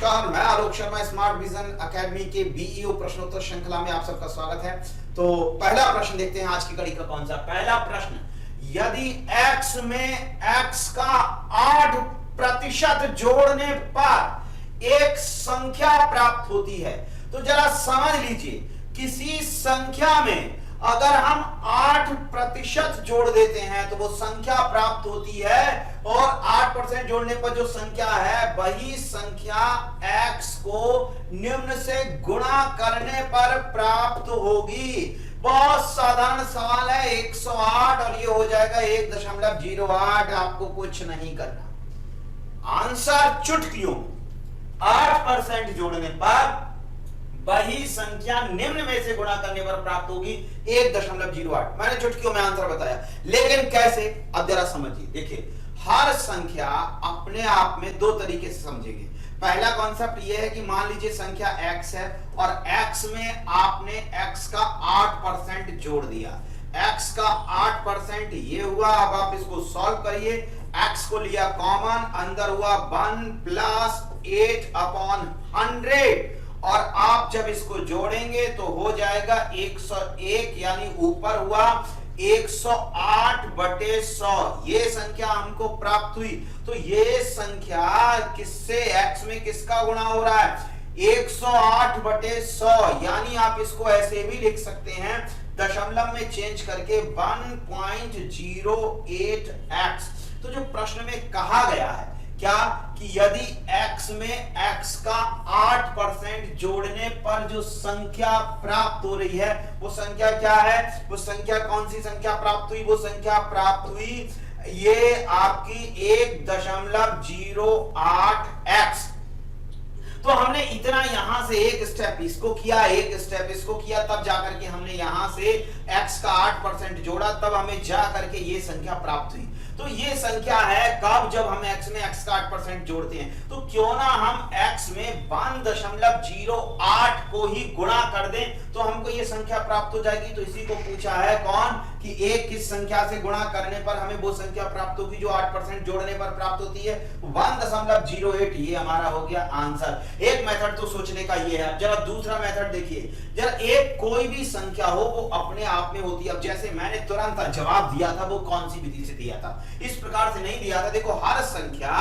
नमस्कार, मैं Alok Sharma smart vision academy के बीईओ प्रश्नोत्तर श्रृंखला में आप सबका स्वागत है। तो पहला प्रश्न देखते हैं आज की कड़ी का कौन सा। पहला प्रश्न, यदि x में x का 8% जोड़ने पर एक संख्या प्राप्त होती है, तो जरा समझ लीजिए, किसी संख्या में अगर हम 8% जोड़ देते हैं तो वो संख्या प्राप्त होती है, और 8% जोड़ने पर जो संख्या है वही संख्या x को निम्न से गुणा करने पर प्राप्त होगी। बहुत साधारण सवाल है, 108 और ये हो जाएगा 1.08। आपको कुछ नहीं करना, आंसर चुटकियों। 8% जोड़ने पर वही संख्या निम्न में से गुणा करने पर प्राप्त होगी 1.08। मैंने चुटकियों में आंसर बताया, लेकिन कैसे, अब जरा समझिए। देखिए, हर संख्या अपने आप में दो तरीके से समझेंगे। पहला कॉन्सेप्ट यह है कि मान लीजिए संख्या x है और x में आपने x का 8% जोड़ दिया। x का 8% ये हुआ। अब आप इसको सॉल्व करिए। x को लिया कॉमन, अंदर हुआ 1 प्लस 8/100, और आप जब इसको जोड़ेंगे तो हो जाएगा 101, यानी ऊपर हुआ 108/100। ये संख्या हमको प्राप्त हुई। तो ये संख्या किससे, x में किसका गुणा हो रहा है, 108/100। यानी आप इसको ऐसे भी लिख सकते हैं, दशमलव में चेंज करके 1.08x। तो जो प्रश्न में कहा गया है क्या, कि यदि x में x का 8% जोड़ने पर जो संख्या प्राप्त हो रही है, वो संख्या क्या है, वो संख्या कौन सी संख्या प्राप्त हुई, वो संख्या प्राप्त हुई ये आपकी 1.08x। तो हमने इतना यहां से एक स्टेप इसको किया, एक स्टेप इसको किया, तब जाकर के हमने यहां से x का 8% जोड़ा, तब हमें जाकर के ये संख्या प्राप्त हुई। तो ये संख्या है कब, जब हम x में x का 8% जोड़ते हैं। तो क्यों ना हम x में 1.08 को ही गुणा कर दें, तो हमको ये संख्या प्राप्त हो जाएगी। तो इसी को पूछा है कौन, कि एक किस संख्या से गुणा करने पर हमें वो संख्या प्राप्त होगी जो 8% जोड़ने पर प्राप्त होती है, 1.08। ये हमारा हो गया आंसर। एक मेथड तो सोचने का ये है। जरा दूसरा मेथड देखिए, जरा एक कोई भी संख्या हो वो अपने आप में होती है। अब जैसे मैंने तुरंत जवाब दिया था, वो कौन सी विधि से दिया था, इस प्रकार से नहीं दिया था। देखो, हर संख्या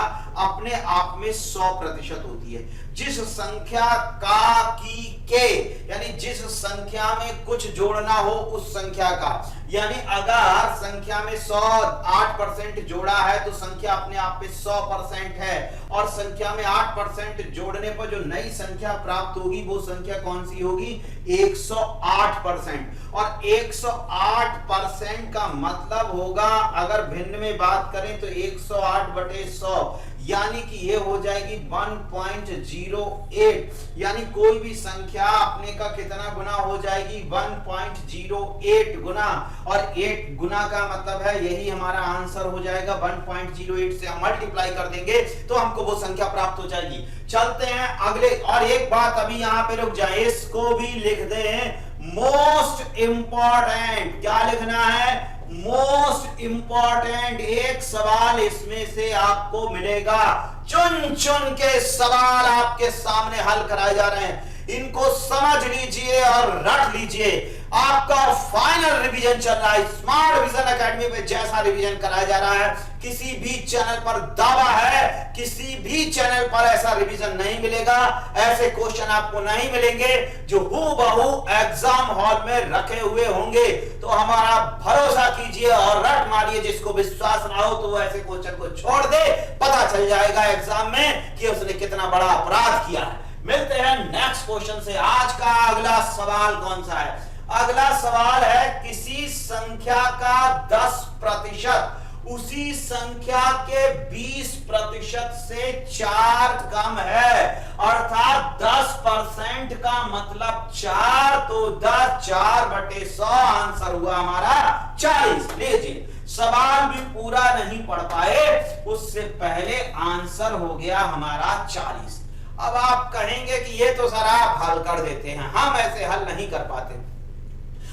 अपने आप में 100% होती है। जिस संख्या का की के, यानी जिस संख्या में कुछ जोड़ना हो उस संख्या का, यानी अगर संख्या में 8% जोड़ा है तो संख्या अपने आप में 100% है, और संख्या में 8% जोड़ने पर जो नई संख्या प्राप्त होगी वो संख्या कौन सी होगी, 108%। और 108% का मतलब होगा, अगर भिन्न में बात करें तो 108/100, यानी कि ये हो जाएगी 1.08। यानी कोई भी संख्या अपने का कितना गुना हो जाएगी, 1.08 गुना, और 8 गुना का मतलब है यही हमारा आंसर हो जाएगा। 1.08 से हम मल्टीप्लाई कर देंगे तो हमको वो संख्या प्राप्त हो जाएगी। चलते हैं अगले, और एक बात अभी यहां पे रुक जाए, इसको भी लिख दें, मोस्ट इंपॉर्टेंट। क्या लिखना है, मोस्ट इंपॉर्टेंट। एक सवाल इसमें से आपको मिलेगा, चुन चुन के सवाल आपके सामने हल कराए जा रहे हैं। इनको समझ लीजिए और रट लीजिए। आपका फाइनल रिवीजन चल रहा है स्मार्ट विजन एकेडमी पे। जैसा रिवीजन कराया जा रहा है, किसी भी चैनल पर दावा है, किसी भी चैनल पर ऐसा रिवीजन नहीं मिलेगा। ऐसे क्वेश्चन आपको नहीं मिलेंगे जो हूबहू एग्जाम हॉल में रखे हुए होंगे। तो हमारा भरोसा कीजिए और रट मारिए। जिसको विश्वास ना हो तो वो ऐसे क्वेश्चन को छोड़ दे, पता चल जाएगा एग्जाम में कि उसने कितना बड़ा अपराध किया है। मिलते हैं नेक्स्ट क्वेश्चन से। आज का अगला सवाल कौन सा है, अगला सवाल है, किसी संख्या का 10% उसी संख्या के 20% से 4 कम है, अर्थात 10% का मतलब 4, तो 10 4/100 आंसर हुआ हमारा 40। लीजिए, सवाल भी पूरा नहीं पढ़ पाए, उससे पहले आंसर हो गया हमारा 40। अब आप कहेंगे कि ये तो सर आप हल कर देते हैं, हम ऐसे हल नहीं कर पाते।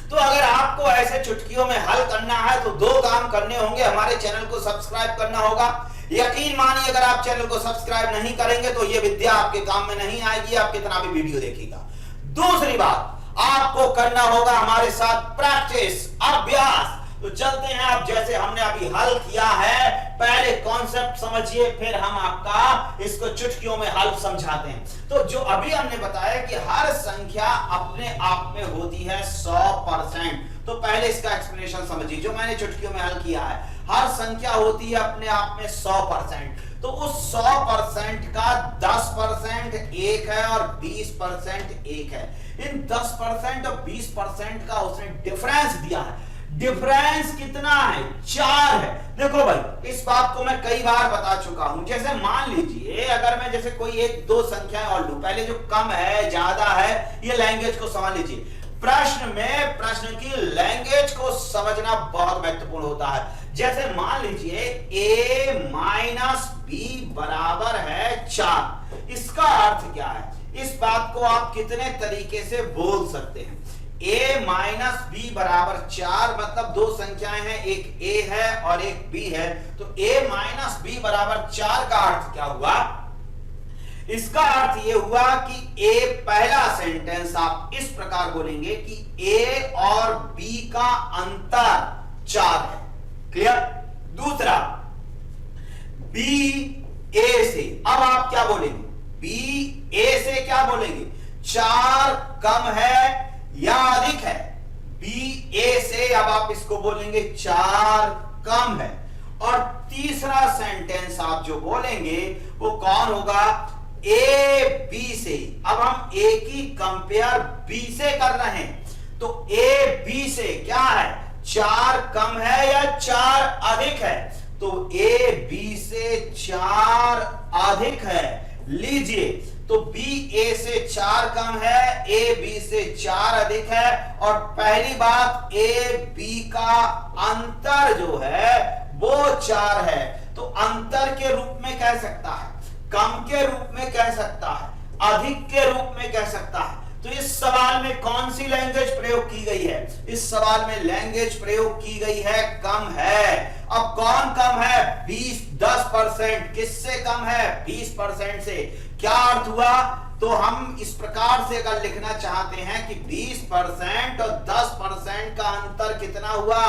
तो अगर आपको ऐसे चुटकियों में हल करना है तो दो काम करने होंगे, हमारे चैनल को सब्सक्राइब करना होगा। यकीन मानिए अगर आप चैनल को सब्सक्राइब नहीं करेंगे तो ये विद्या आपके काम में नहीं आएगी, आप कितना भी वीडियो देखिएगा। दूसरी बात, आपको करना होगा हमारे साथ प्रैक्टिस, अभ्यास। तो चलते हैं, आप जैसे हमने अभी हल किया है, पहले कॉन्सेप्ट समझिए, फिर हम आपका इसको चुटकियों में हल समझाते हैं। तो जो अभी हमने बताया कि हर संख्या अपने आप में होती है 100%, तो पहले इसका एक्सप्लेनेशन समझिए। जो मैंने चुटकियों में हल किया है, हर संख्या होती है अपने आप में 100%, तो उस 100% का 10% एक है और 20% एक है। इन 10% और 20% का उसने डिफरेंस दिया है। डिफरेंस कितना है? 4 है। देखो भाई, इस बात को मैं कई बार बता चुका हूं। जैसे मान लीजिए अगर मैं जैसे कोई एक दो संख्याएं और लूं, पहले जो कम है ज्यादा है, ये लैंग्वेज को समझ लीजिए। प्रश्न में प्रश्न की लैंग्वेज को समझना बहुत महत्वपूर्ण होता है। जैसे मान लीजिए a माइनस बी बराबर है 4, इसका अर्थ क्या है? इस बात को आप कितने तरीके से बोल सकते हैं? a माइनस बी बराबर 4 मतलब दो संख्याएं हैं, एक a है और एक b है, तो a माइनस बी बराबर 4 का अर्थ क्या हुआ? इसका अर्थ यह हुआ कि a, पहला सेंटेंस आप इस प्रकार बोलेंगे कि a और b का अंतर 4 है। क्लियर? दूसरा, b a से, अब आप क्या बोलेंगे? b a से क्या बोलेंगे? 4 कम है या अधिक है? b a से अब आप इसको बोलेंगे 4 कम है। और तीसरा सेंटेंस आप जो बोलेंगे वो कौन होगा? a b से। अब हम a की कंपेयर b से कर रहे हैं, तो a b से क्या है? 4 कम है या 4 अधिक है? तो a b से 4 अधिक है। लीजिए, तो b a से 4 कम है, a b से 4 अधिक है। और पहली बात, a b का अंतर जो है वो 4 है। तो अंतर के रूप में कह सकता है, कम के रूप में कह सकता है, अधिक के रूप में कह सकता है। तो इस सवाल में कौन सी लैंग्वेज प्रयोग की गई है? इस सवाल में लैंग्वेज प्रयोग की गई है कम है। अब कौन कम है? 10%। किससे कम है? 20% से। क्या अर्थ हुआ? तो हम इस प्रकार से अगर लिखना चाहते हैं कि 20% और 10% का अंतर कितना हुआ?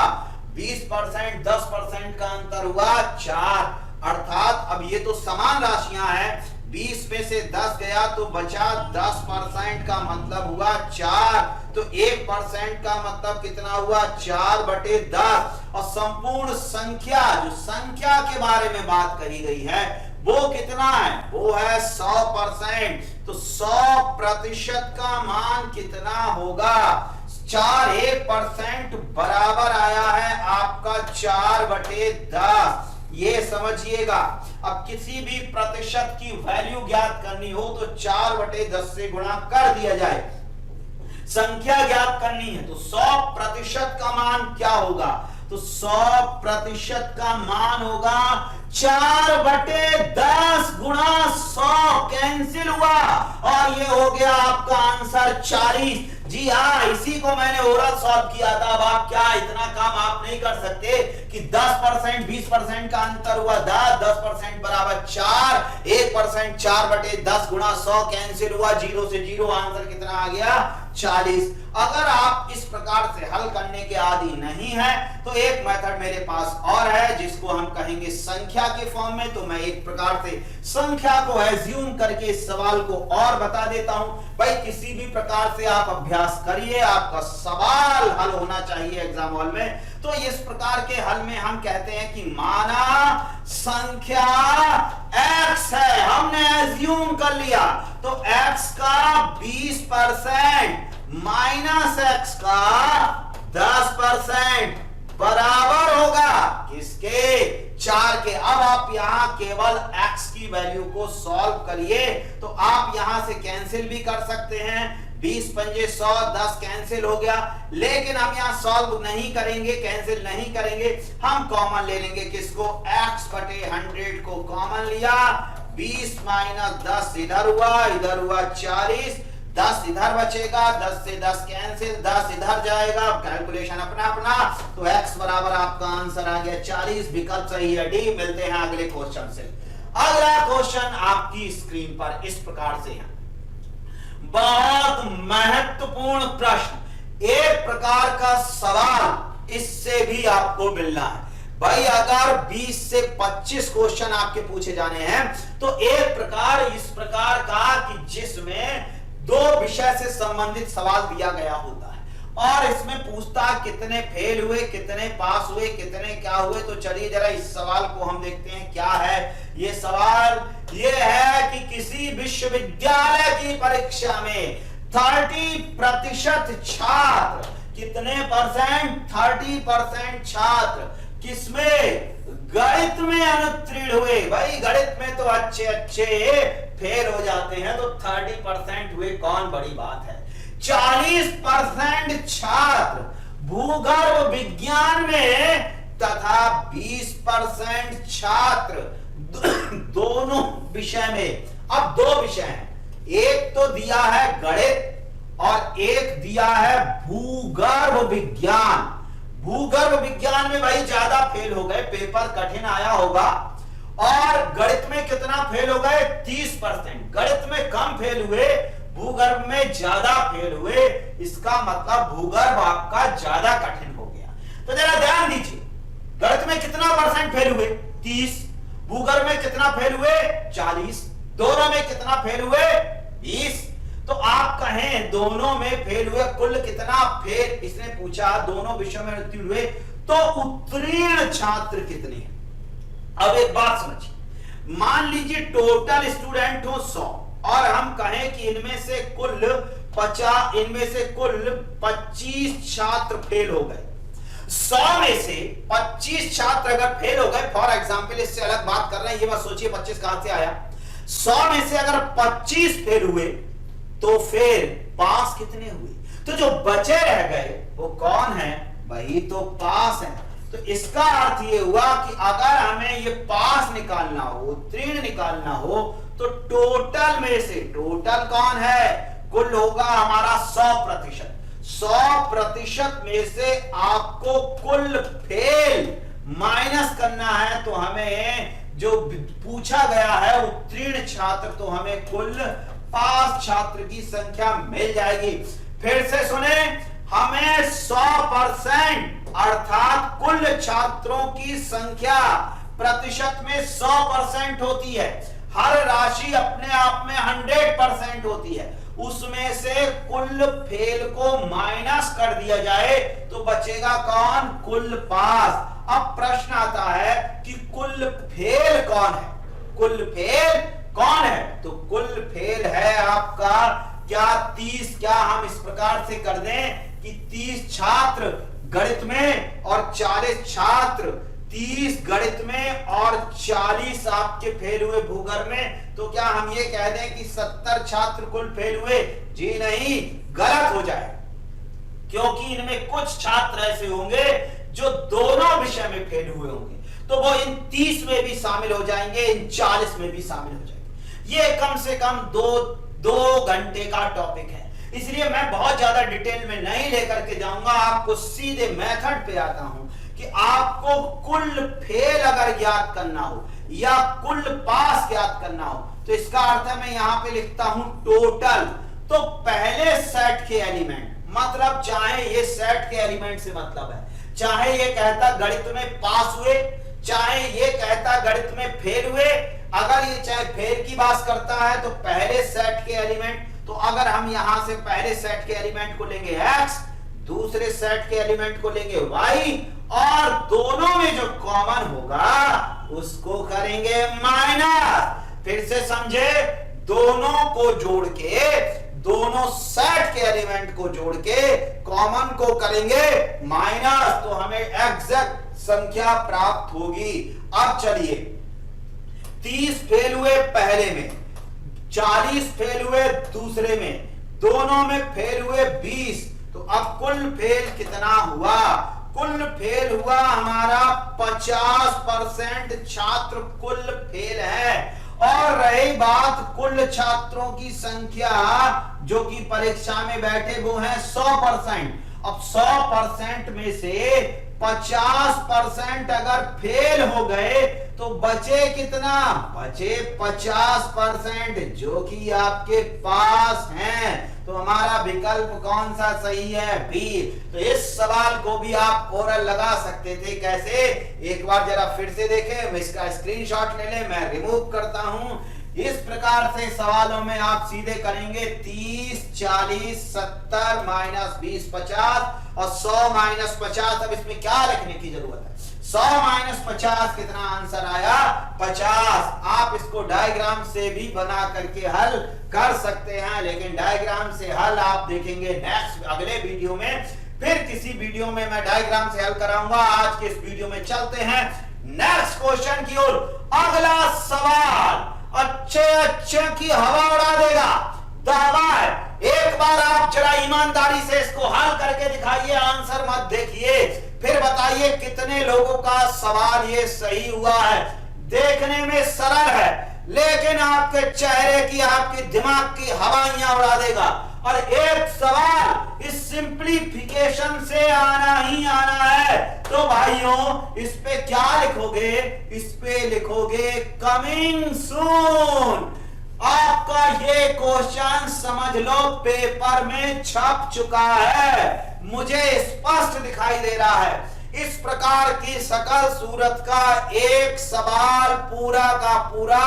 20% 10% का अंतर हुआ 4। अर्थात अब ये तो समान राशियां हैं, 20 में से 10 गया तो बचा 10% का मतलब हुआ 4। तो 1% का मतलब कितना हुआ? 4/10। और संपूर्ण संख्या, जो संख्या के बारे में बात कही गई है, वो कितना है? वो है 100%। तो 100% का मान कितना होगा? 1% बराबर आया है आपका 4/10। ये समझिएगा। अब किसी भी प्रतिशत की वैल्यू ज्ञात करनी हो तो 4/10 से गुणा कर दिया जाए। संख्या ज्ञात करनी है तो 100% का मान क्या होगा? तो 100% का मान होगा 4/10 गुणा 100। कैंसिल हुआ और ये हो गया आपका आंसर 40। जी हाँ, इसी को मैंने ओरल सॉल्व किया था। अब आप क्या इतना काम आप नहीं कर सकते कि 10% 20% का अंतर हुआ 10% बराबर 4, 1% 4/10 गुणा 100 कैंसिल हुआ, 0 से 0, आंसर कितना आ गया? 40। अगर आप इस प्रकार से हल करने के आदी नहीं है तो एक मेथड मेरे पास और है जिसको हम कहेंगे संख्या के फॉर्म में। तो मैं एक प्रकार से संख्या को एज्यूम करके इस सवाल को और बता देता हूं। भाई किसी भी प्रकार से आप अभ्यास करिए, आपका सवाल हल होना चाहिए एग्जाम हॉल में। तो इस प्रकार के हल में हम कहते हैं कि माना संख्या x है, हमने एज्यूम कर लिया, तो x का 20% माइनस x का 10% बराबर होगा किसके? 4 के। अब आप यहां केवल x की वैल्यू को सॉल्व करिए, तो आप यहां से कैंसिल भी कर सकते हैं। 20 पंजे 100, 10 कैंसिल हो गया। लेकिन हम यहां सॉल्व नहीं करेंगे, कैंसिल नहीं करेंगे, हम कॉमन ले लेंगे। किसको? x/100 को कॉमन लिया। 20 - 10 इधर हुआ 40। 10 इधर बचेगा, 10 से 10 कैंसिल, 10 इधर जाएगा, कैलकुलेशन अपना अपना, तो x बराबर आपका आंसर आ गया 40, विकल्प सही है डी। मिलते हैं अगले क्वेश्चन से। अगला क्वेश्चन आपकी स्क्रीन पर इस प्रकार से है, बहुत महत्वपूर्ण प्रश्न, एक प्रकार का सवाल इससे भी आपको मिलना है भाई। अगर 20 से 25 क्वेश्चन आपके पूछे जाने हैं तो एक प्रकार इस प्रकार का कि जिसमें दो विषय से संबंधित सवाल दिया गया होता है और इसमें पूछता कितने फेल हुए, कितने पास हुए, कितने क्या हुए। तो चलिए जरा इस सवाल को हम देखते हैं क्या है ये सवाल। ये है कि किसी विश्वविद्यालय की परीक्षा में 30% छात्र, कितने परसेंट, 30% छात्र किसमें, गणित में अनुत्तीर्ण हुए। भाई गणित में तो अच्छे अच्छे फेल हो जाते हैं, तो 30% हुए, कौन बड़ी बात है। 40% छात्र भूगर्भ विज्ञान में तथा 20% छात्र दोनों विषय में। अब दो विषय हैं, एक तो दिया है गणित और एक दिया है भूगर्भ विज्ञान। भूगर्भ विज्ञान में भाई ज्यादा फेल हो गए, पेपर कठिन आया होगा। और गणित में कितना फेल हो गए, 30%। गणित में कम फेल हुए, भूगर्भ में ज्यादा फेल हुए। इसका मतलब भूगर्भ आपका ज्यादा कठिन हो गया। तो जरा ध्यान दीजिए, गणित में कितना परसेंट फेल हुए, 30। भूगर्भ में कितना फेल हुए, 40। दोनों में कितना फेल हुए, 20। तो आप कहें दोनों में फेल हुए, कुल कितना फेल, इसने पूछा दोनों विषयों में उत्तीर्ण हुए, तो उत्तीर्ण छात्र कितने हैं। अब एक बात समझिए, मान लीजिए टोटल स्टूडेंट हो 100 और हम कहें कि इनमें से कुल 25 छात्र फेल हो गए। 100 में से 25 छात्र अगर फेल हो गए, फॉर एग्जाम्पल इससे अलग बात कर रहे हैं, ये मत सोचिए 25 कहां से आया। 100 में से अगर 25 फेल हुए तो फिर पास कितने हुए, तो जो बचे रह गए वो कौन है, वही तो पास है। तो इसका अर्थ ये हुआ कि अगर हमें ये पास निकालना हो, उत्तीर्ण निकालना हो, तो टोटल में से, टोटल कौन है, कुल होगा हमारा 100%। 100% में से आपको कुल फेल माइनस करना है, तो हमें जो पूछा गया है उत्तीर्ण छात्र, तो हमें कुल पास छात्र की संख्या मिल जाएगी। फिर से सुने, हमें 100% अर्थात कुल छात्रों की संख्या प्रतिशत में 100% होती है। हर राशि अपने आप में 100% होती है, उसमें से कुल फेल को माइनस कर दिया जाए तो बचेगा कौन, कुल पास। अब प्रश्न आता है कि कुल फेल कौन है, कुल फेल कौन है, तो कुल फेल है आपका क्या 30। क्या हम इस प्रकार से कर दें कि 30 छात्र गणित में और 40 छात्र, 30 गणित में और 40 आपके फेल हुए भूगर्भ में, तो क्या हम ये कह दें कि 70 छात्र कुल फेल हुए, जी नहीं, गलत हो जाए, क्योंकि इनमें कुछ छात्र ऐसे होंगे जो दोनों विषय में फेल हुए होंगे, तो वो इन 30 में भी शामिल हो जाएंगे, इन 40 में भी शामिल हो जाएंगे। ये कम से कम दो घंटे का टॉपिक है, इसलिए मैं बहुत ज्यादा डिटेल में नहीं लेकर के जाऊंगा, आपको सीधे मेथड पे आता हूं कि आपको कुल फेल अगर ज्ञात करना हो या कुल पास ज्ञात करना हो, तो इसका अर्थ है मैं यहां पे लिखता हूं टोटल। तो पहले सेट के एलिमेंट, मतलब चाहे ये सेट के एलिमेंट से मतलब है, चाहे ये कहता गणित में पास हुए, चाहे ये कहता गणित में फेल हुए, अगर ये चाहे फेल की बात करता है तो पहले सेट के एलिमेंट, तो अगर हम यहां से पहले सेट के एलिमेंट को लेंगे x, दूसरे सेट के एलिमेंट को लेंगे y, और दोनों में जो कॉमन होगा उसको करेंगे माइनस। फिर से समझे, दोनों को जोड़ के, दोनों सेट के एलिमेंट को जोड़ के कॉमन को करेंगे माइनस, तो हमें एग्जैक्ट संख्या प्राप्त होगी। अब चलिए, 30 फेल हुए पहले में, 40 फेल हुए दूसरे में, दोनों में फेल हुए 20, तो अब कुल फेल कितना हुआ, कुल फेल हुआ हमारा 50% छात्र कुल फेल है। और रही बात कुल छात्रों की संख्या जो कि परीक्षा में बैठे वो है 100%। अब 100% में से 50% अगर फेल हो गए तो बचे कितना? बचे 50% जो कि आपके पास हैं। तो हमारा विकल्प कौन सा सही है? बी। तो इस सवाल को भी आप ओरल लगा सकते थे। कैसे? एक बार जरा फिर से देखें, मैं इसका स्क्रीनशॉट ले लें, मैं रिमूव करता हूं। इस प्रकार से सवालों में आप सीधे करेंगे 30, 40, 70 माइनस 20, 50 और 100 माइनस 50। अब इसमें क्या लिखने की जरूरत है? 100 माइनस 50 कितना आंसर आया? 50। आप इसको डायग्राम से भी बना करके हल कर सकते हैं, लेकिन डायग्राम से हल आप देखेंगे नेक्स्ट अगले वीडियो में। फिर किसी वीडियो में मैं डायग्राम से हल कराऊंगा। आज के इस वीडियो में चलते हैं नेक्स्ट क्वेश्चन की ओर। अगला सवाल अच्छे की हवा उड़ा देगा, दावा है। एक बार आप जरा ईमानदारी से इसको हल करके दिखाइए, आंसर मत देखिए, फिर बताइए कितने लोगों का सवाल ये सही हुआ है। देखने में सरल है, लेकिन आपके चेहरे की, आपके दिमाग की हवाइयां उड़ा देगा। और एक सवाल इस सिंप्लीफिकेशन से आना ही आना है। तो भाइयों इस पे क्या लिखोगे? इस पे लिखोगे कमिंग सून। आपका ये क्वेश्चन समझ लो पेपर में छप चुका है, मुझे स्पष्ट दिखाई दे रहा है। इस प्रकार की सकल सूरत का एक सवाल पूरा का पूरा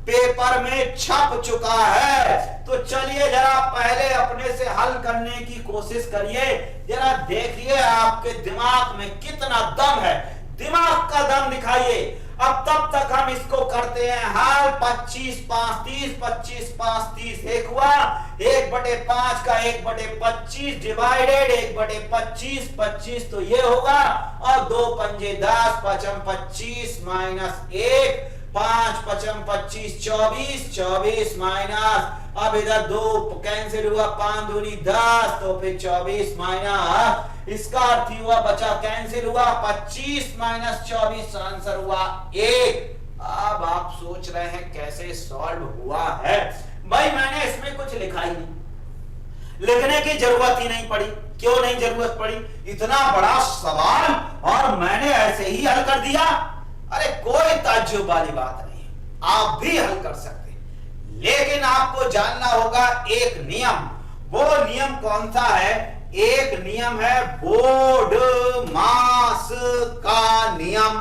पेपर में छप चुका है। तो चलिए जरा पहले अपने से हल करने की कोशिश करिए, जरा देखिए आपके दिमाग में कितना दम है, दिमाग का दम दिखाइए। अब तब तक हम इसको करते हैं हल। 25 5 30, 25 5 30 एक हुआ, 1/5 का 1/25 डिवाइडेड 1/25, 25 तो ये होगा, और 2 पंजे 10, 5 25 माइनस 1, 5 5 25 24, 24 माइनस, अब इधर 2 कैंसिल हुआ, 5 दूनी 10, तो फिर 24 माइनस, इसका अर्थ हुआ बचा कैंसिल हुआ, 25 माइनस 24 आंसर हुआ 1। अब आप सोच रहे हैं कैसे सॉल्व हुआ है? भाई मैंने इसमें कुछ लिखा ही नहीं, लिखने की जरूरत ही नहीं पड़ी। क्यों नहीं जरूरत पड़ी? इतना बड़ा सवाल और मैंने ऐसे ही हल कर दिया। अरे कोई ताज्जुब वाली बात नहीं, आप भी हल कर सकते हैं, लेकिन आपको जानना होगा एक नियम। वो नियम कौन सा है? एक नियम है बोर्ड मास का नियम।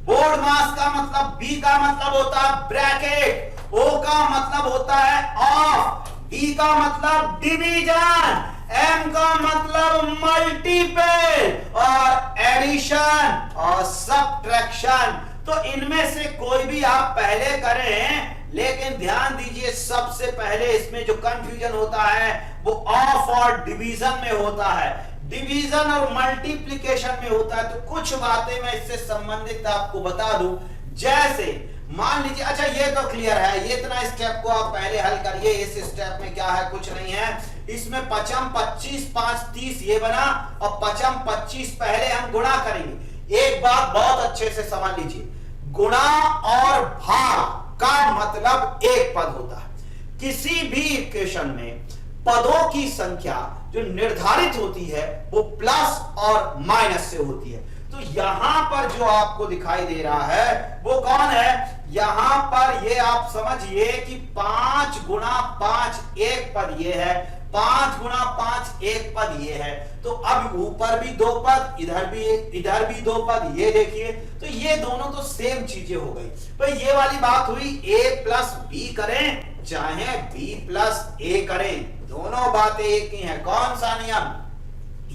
बोर्ड मास का मतलब, बी का मतलब होता है ब्रैकेट, ओ का मतलब होता है ऑफ, डी का मतलब डिवीजन, एम का मतलब मल्टीपल और एडिशन और सब्ट्रैक्शन। तो इनमें से कोई भी आप पहले करें, लेकिन ध्यान दीजिए सबसे पहले इसमें जो कंफ्यूजन होता है वो ऑफ और डिवीजन में होता है, डिवीजन और मल्टीप्लिकेशन में होता है। तो कुछ बातें मैं इससे संबंधित आपको बता दूं। जैसे मान लीजिए, अच्छा ये तो क्लियर है, ये इतना स्टेप को आप पहले हल करिए। इस स्टेप में क्या है? कुछ नहीं है। इसमें 5 25 5 30 ये बना, और 5 25 पहले हम गुणा करेंगे। एक बात बहुत अच्छे से समझ लीजिए, गुणा और भाग का मतलब एक पद होता है। किसी भी इक्वेशन में पदों की संख्या जो निर्धारित होती है वो प्लस और माइनस से होती है। तो यहां पर जो आपको दिखाई दे रहा है वो कौन है? यहां पर ये आप समझिए कि 5 गुणा 5 एक पद ये है, 5 गुणा 5 एक पद ये है। तो अब ऊपर भी 2 पद, इधर भी 2 पद, ये देखिए। तो ये दोनों तो सेम चीजें हो गई। तो ये वाली बात हुई, a प्लस बी करें चाहे b प्लस a करें, दोनों बातें एक ही हैं। कौन सा नियम?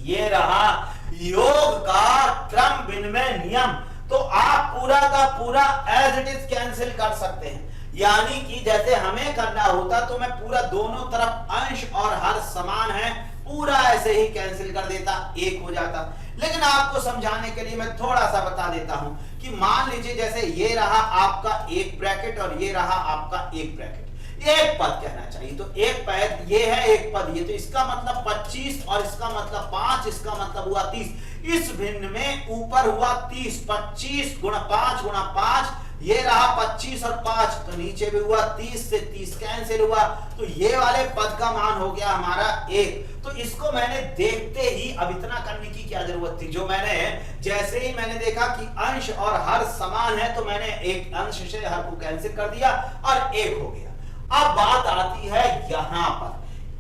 ये रहा योग का क्रम विनिमय नियम। तो आप पूरा का पूरा एज इट इज कैंसिल कर सकते हैं, यानी कि जैसे हमें करना होता तो मैं पूरा दोनों तरफ अंश और हर समान है, पूरा ऐसे ही कैंसिल कर देता, एक हो जाता। लेकिन आपको समझाने के लिए मैं थोड़ा सा बता देता हूं कि मान लीजिए जैसे ये रहा आपका एक ब्रैकेट और ये रहा आपका एक ब्रैकेट, एक पद कहना चाहिए। तो एक पद ये है, एक पद ये, तो इसका मतलब 25 और इसका मतलब 5, इसका मतलब हुआ 30। इस भिन्न में ऊपर हुआ 30, 25 गुणा 5 गुणा 5 ये रहा 25 और 5, तो नीचे भी हुआ 30 से 30 कैंसिल हुआ, तो ये वाले पद का मान हो गया हमारा 1। तो इसको मैंने देखते ही, अब इतना करने की क्या जरूरत थी, जो मैंने जैसे ही मैंने देखा कि अंश और हर समान है तो मैंने एक अंश से हर को कैंसिल कर दिया और 1 हो गया। अब बात आती है यहां पर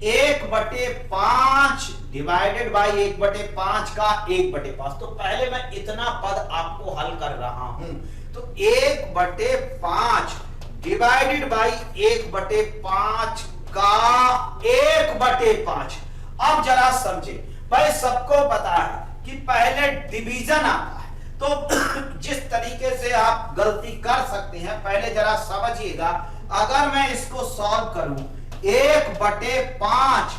1/5 डिवाइडेड बाई 1/5 का 1/5। तो पहले मैं इतना पद आपको हल कर रहा हूं, तो 1/5 डिवाइडेड बाई 1/5 का 1/5। अब जरा समझे भाई, सबको पता है कि पहले डिवीजन आता है, तो जिस तरीके से आप गलती कर सकते हैं पहले जरा समझिएगा। अगर मैं इसको सॉल्व करूं 1/5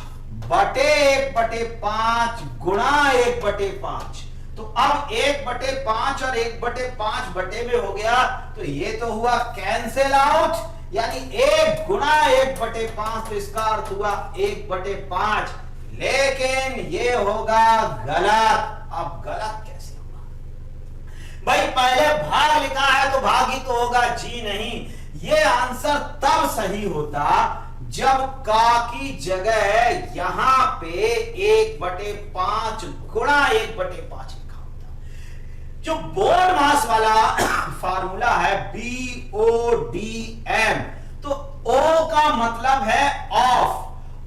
बटे 1/5 गुणा 1/5, तो अब 1/5 और 1/5 बटे में हो गया, तो ये तो हुआ कैंसिल आउट, यानी 1 गुणा 1/5, तो इसका अर्थ हुआ 1/5। लेकिन ये होगा गलत। अब गलत कैसे होगा भाई, पहले भाग लिखा है तो भाग ही तो होगा, जी नहीं। ये आंसर तब सही होता जब का की जगह यहां पे 1/5 गुणा 1/5 लिखा होता। जो बोर्ड मास वाला फार्मूला है BODM, तो O का मतलब है ऑफ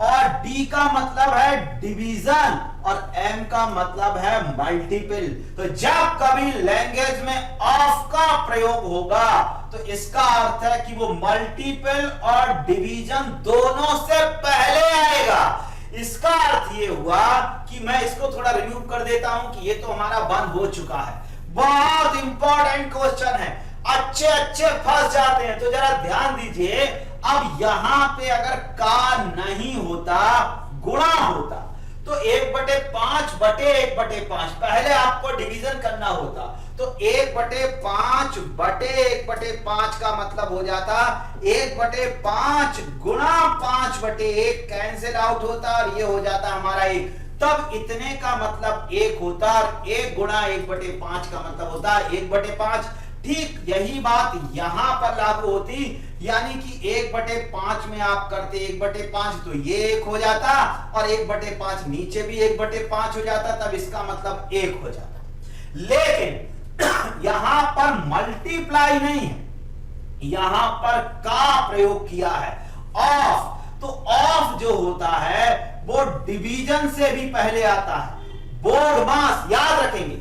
और D का मतलब है डिवीजन और M का मतलब है मल्टीपल। तो जब कभी लैंग्वेज में ऑफ का प्रयोग होगा तो इसका अर्थ है कि वो मल्टीपल और डिवीजन दोनों से पहले आएगा। इसका अर्थ ये हुआ कि मैं इसको थोड़ा रिव्यू कर देता हूं कि ये तो हमारा बंद हो चुका है। बहुत इंपॉर्टेंट क्वेश्चन है, अच्छे फंस जाते हैं, तो जरा ध्यान दीजिए। अब यहां पे अगर का नहीं होता, गुणा होता, तो 1/5 बटे 1/5 पहले आपको डिवीजन करना होता, तो 1/5 बटे 1/5 का मतलब हो जाता 1/5 गुणा 5/1, कैंसिल आउट होता और ये हो जाता हमारा 1। तब इतने का मतलब 1 होता और 1 गुणा 1/5 का मतलब होता 1/5। ठीक यही बात यहां पर लागू होती, यानी कि 1/5 में आप करते 1/5 तो ये 1 हो जाता और 1/5 नीचे भी 1/5 हो जाता, तब इसका मतलब 1 हो जाता। लेकिन यहां पर मल्टीप्लाई नहीं है, यहां पर का प्रयोग किया है, ऑफ। तो ऑफ जो होता है वो डिवीजन से भी पहले आता है। बोर्ड मास याद रखेंगे,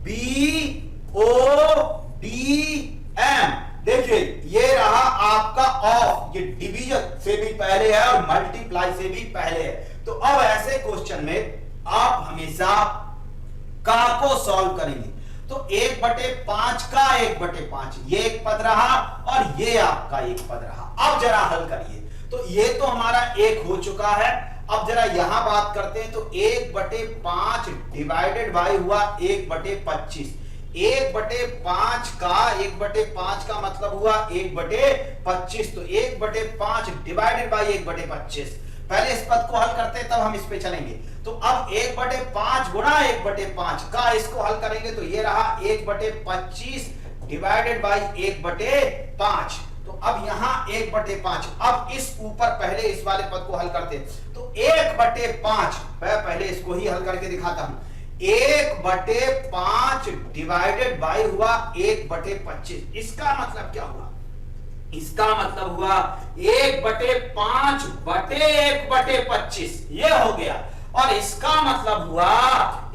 BODM। देखिए ये रहा आपका ऑफ, ये डिवीजन से भी पहले है और मल्टीप्लाई से भी पहले है। तो अब ऐसे क्वेश्चन में आप हमेशा का को सॉल्व करेंगे, तो 1/5 का 1/5 ये एक पद रहा और ये आपका एक पद रहा। अब जरा हल करिए, तो ये तो हमारा 1 हो चुका है। अब जरा यहां बात करते हैं, तो 1/5 डिवाइडेड बाई हुआ 1/25। 1/5 का 1/5 का मतलब हुआ 1/25, तो 1/5 डिवाइडेड बाई 1/25। पहले इस पद को हल करते हैं तब हम इस पे चलेंगे। तो अब 1/5 गुणा 1/5 का इसको हल करेंगे, तो ये रहा 1/25 डिवाइडेड बाई 1/5। तो अब यहां 1/5, अब इस ऊपर पहले इस वाले पद को हल करते हैं, तो 1/5 मैं पहले इसको ही हल करके दिखाता हूं। 1/5 डिवाइडेड बाई हुआ 1/25। इसका मतलब क्या हुआ? इसका मतलब हुआ 1/5 बटे 1/25 ये हो गया, और इसका मतलब हुआ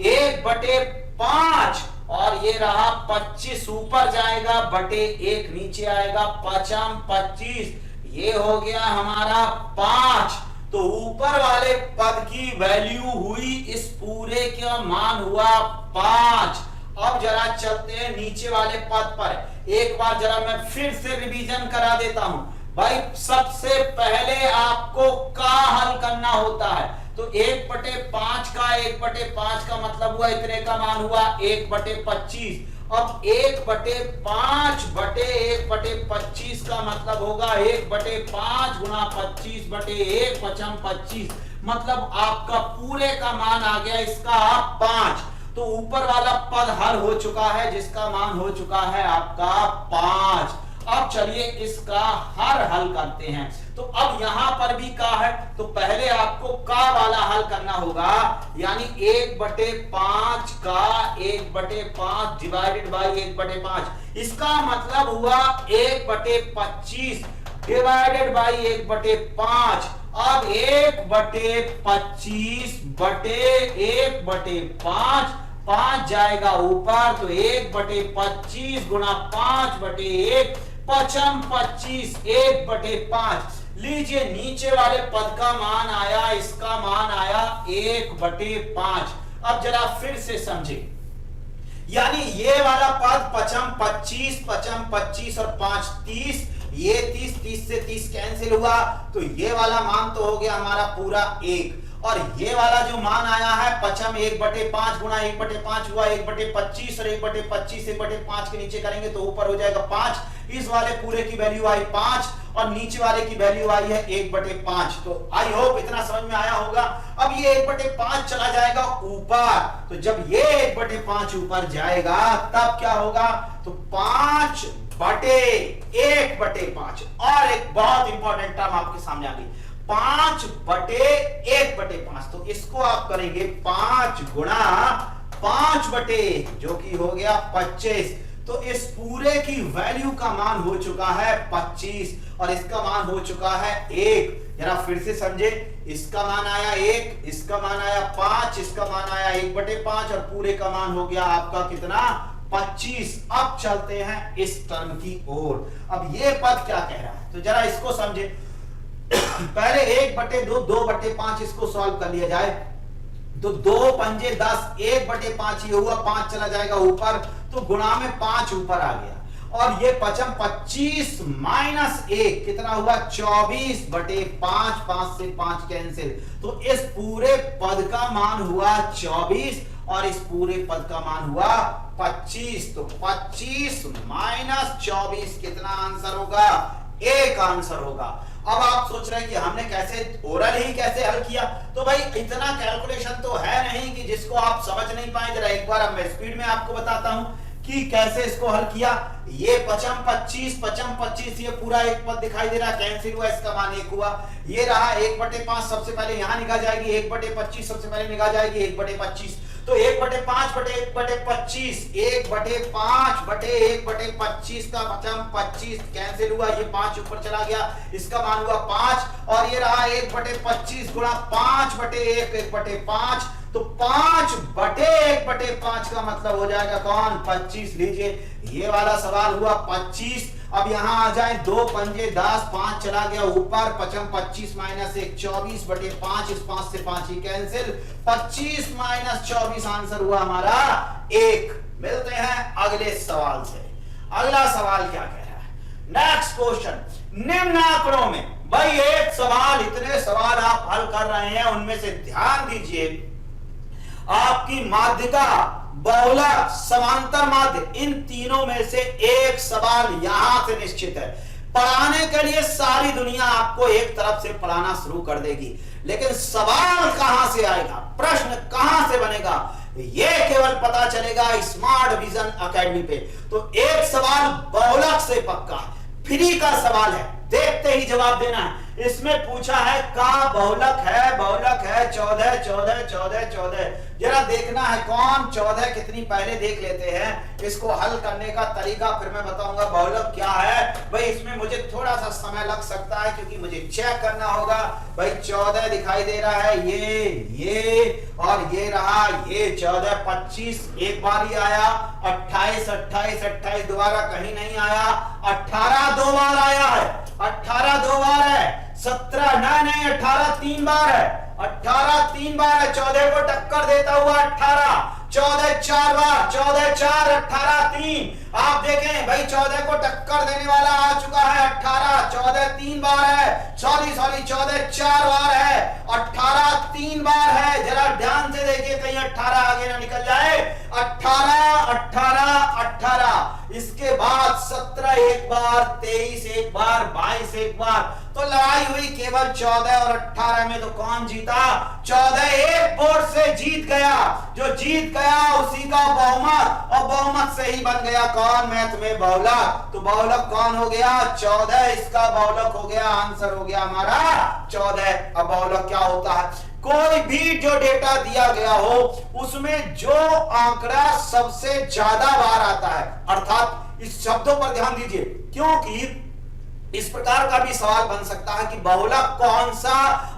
1/5 और ये रहा 25 ऊपर जाएगा बटे 1 नीचे आएगा, 5×25 ये हो गया हमारा 5। तो ऊपर वाले पद की वैल्यू हुई, इस पूरे का मान हुआ 5। अब जरा चलते हैं नीचे वाले पद पर। एक बार जरा मैं फिर से रिवीजन करा देता हूं भाई। सबसे पहले आपको का हल करना होता है, तो 1/5 का 1/5 का मतलब हुआ इतने का मान हुआ 1/25। अब 1/5 बटे 1/25 का मतलब होगा 1/5 गुणा 25/1 5×25, मतलब आपका पूरे का मान आ गया इसका 5। तो ऊपर वाला पद हल हो चुका है जिसका मान हो चुका है आपका 5। अब चलिए इसका हल करते हैं। तो अब यहां पर भी का है, तो पहले आपको का वाला हल करना होगा, यानी 1/5 का 1/5 डिवाइडेड बाई 1/5। इसका मतलब हुआ 1/25 डिवाइडेड बाई 1/5। अब 1/25 बटे 1/5, 5 जाएगा ऊपर, तो 1/25 गुणा 5/1, 25 1/5। लीजिए नीचे वाले पद का मान आया, इसका मान आया 1/5। अब जरा फिर से समझे, यानी ये वाला पद 25 और 5 30, ये 30 से 30 कैंसिल हुआ, तो ये वाला मान तो हो गया हमारा पूरा 1। और ये वाला जो मान आया है 1/5 गुणा 1/5 हुआ 1/25, और 1/25 1/5 के नीचे करेंगे तो ऊपर हो जाएगा 5। इस वाले पूरे की वैल्यू आई 5 और नीचे वाले की वैल्यू आई है 1/5। तो आई होप इतना समझ में आया होगा। अब ये 1/5 चला जाएगा ऊपर, तो जब ये 1/5 ऊपर जाएगा तब क्या होगा, तो 5/1/5। और एक बहुत इंपॉर्टेंट टर्म आपके सामने आ गई, 5/1/5। तो इसको आप करेंगे 5 गुणा 5/1, जो कि हो गया 25। तो इस पूरे की वैल्यू का मान हो चुका है 25 और इसका मान हो चुका है 1। जरा फिर से समझे, इसका मान आया 1, इसका मान आया 5, इसका मान आया 1/5 और पूरे का मान हो गया आपका कितना, 25। अब चलते हैं इस टर्म की ओर। अब ये पद क्या कह रहा है, तो जरा इसको समझे। पहले 1/2 2/5 इसको सॉल्व कर लिया जाए, तो 2 पंजे 10, 1/5 ये हुआ, 5 चला जाएगा ऊपर, तो गुणा में 5 ऊपर आ गया। और ये 25 माइनस 1 कितना हुआ, 24/5, 5 से 5 कैंसिल, तो इस पूरे पद का मान हुआ 24 और इस पूरे पद का मान हुआ 25। तो 25 माइनस 24 कितना आंसर होगा, 1 आंसर होगा। अब आप सोच रहे हैं कि हमने कैसे ओरल ही कैसे हल किया, तो भाई इतना कैलकुलेशन तो है नहीं कि जिसको आप समझ नहीं पाए। जरा एक बार मैं स्पीड में आपको बताता हूं कि कैसे इसको हल किया। ये 25 ये पूरा एक पद दिखाई दे रहा, कैंसिल हुआ, इसका मान 1 हुआ। ये रहा 1/5, सबसे पहले यहां निकाल जाएगी 1/25, सबसे पहले निकाल जाएगी 1/25। तो 1/5/1/25, 1/5/1/25 का 25 कैंसिल हुआ, ये 5 ऊपर चला गया, इसका मान हुआ 5। और ये रहा 1/25 गुणा 5/1 1/5, तो 5/1/5 का मतलब हो जाएगा कौन, 25। लीजिए ये वाला सवाल हुआ 25। अब यहां आ जाए, 2 पंजे 10, 5 चला गया ऊपर, 25 माइनस 1 24/5, इस 5 से 5 ही कैंसिल, 25 माइनस 24 आंसर हुआ हमारा 1। मिलते हैं अगले सवाल से। अगला सवाल क्या कह रहा है, नेक्स्ट क्वेश्चन, निम्न आंकड़ों में, भाई एक सवाल, इतने सवाल आप हल कर रहे हैं, उनमें से ध्यान दीजिए, आपकी माध्यिका, बहुलक, समांतर माध्य, इन तीनों में से एक सवाल यहां से निश्चित है। पढ़ाने के लिए सारी दुनिया आपको एक तरफ से पढ़ाना शुरू कर देगी, लेकिन सवाल कहां से आएगा, प्रश्न कहां से बनेगा, यह केवल पता चलेगा स्मार्ट विजन एकेडमी पे। तो एक सवाल बहुलक से पक्का, फ्री का सवाल है, देखते ही जवाब देना है। इसमें पूछा है का बहुलक है 14 14 14 14। जरा देखना है कौन 14 कितनी, पहले देख लेते हैं। इसको हल करने का तरीका फिर मैं बताऊंगा बहुलक क्या है। भाई इसमें मुझे थोड़ा सा समय लग सकता है क्योंकि मुझे चेक करना होगा। भाई 14 दिखाई दे रहा है, ये और ये रहा, ये 14 25 एक बार ही आया, 28 28 28 दोबारा कहीं नहीं आया, 18 दो बार आया है, 18 दो बार है, 17 नहीं 18 3 बार है, 18 3 बार है, 14 को टक्कर देता हुआ 18, 14 4 बार, 14 4 18 3। आप देखें भाई 14 को टक्कर देने वाला आ चुका है 18, 14 3 बार है, सॉरी 14 4 बार है, 18 3 बार है। जरा ध्यान से देखिए कहीं 18 आगे ना निकल जाए। 18 18 18, इसके बाद 17 15 एक बार, 23 एक बार, 22 एक बार, तो लड़ाई हुई केवल 14 और 18 में। तो कौन जीता? 14 एक वोट से जीत गया। जो जीत गया उसी का बहुमत, और बहुमत से ही बन गया कौन? मैथ में बहुलक। तो बहुलक कौन हो गया? 14। इसका बहुलक हो गया, आंसर हो गया हमारा 14। अब बहुलक क्या होता है? कोई भी जो डेटा दिया गया हो उसमें जो आंकड़ा सबसे ज्यादा बार आता है, अर्थात इस शब्दों पर ध्यान दीजिए, क्योंकि इस प्रकार का भी सवाल बन सकता है कि बहुलक कौन सा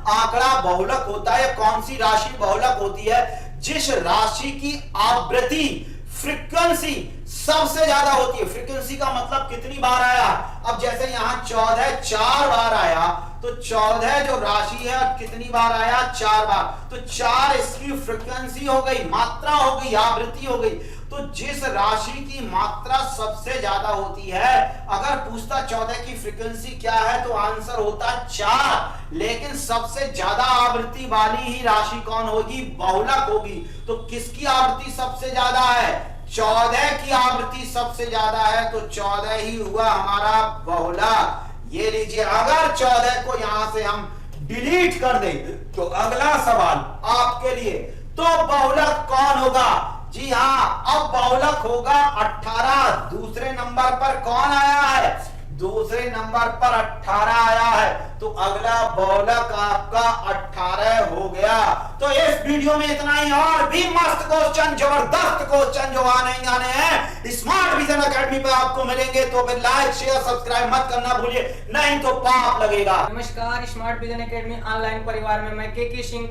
आंकड़ा बहुलक होता है, कौन सी राशि बहुलक होती है जिस राशि की आवृत्ति, फ्रीक्वेंसी सबसे ज्यादा होती है। फ्रीक्वेंसी का मतलब कितनी बार आया। अब जैसे यहां 14 4 बार आया, तो 14 जो राशि है कितनी बार आया? 4 बार। तो 4 इसकी फ्रीक्वेंसी हो गई, मात्रा हो गई, आवृत्ति हो गई। तो जिस राशि की मात्रा सबसे ज्यादा होती है, अगर पूछता 14 की फ्रीक्वेंसी क्या है तो आंसर होता 4। लेकिन सबसे ज्यादा आवृत्ति वाली ही राशि कौन होगी? बहुलक होगी। तो किसकी आवृत्ति सबसे ज्यादा है? 14 की आवृत्ति सबसे ज्यादा है, तो 14 ही हुआ हमारा बहुलक। ये लीजिए, अगर 14 को यहां से हम डिलीट कर दें तो अगला सवाल आपके लिए, तो बहुलक कौन होगा? जी हां, अब बहुलक होगा 18। दूसरे नंबर पर कौन आया है? दूसरे नंबर पर 18 आया है, तो अगला बहुलक आपका 18 हो गया। तो इस वीडियो में इतना ही, और भी मस्त क्वेश्चन, जबरदस्त क्वेश्चन जो आने हैं स्मार्ट विजन एकेडमी पे आपको मिलेंगे। तो फिर लाइक शेयर सब्सक्राइब मत करना भूलिए, नहीं तो पाप लगेगा। नमस्कार, स्मार्ट विजन एकेडमी ऑनलाइन परिवार में मैं के सिंह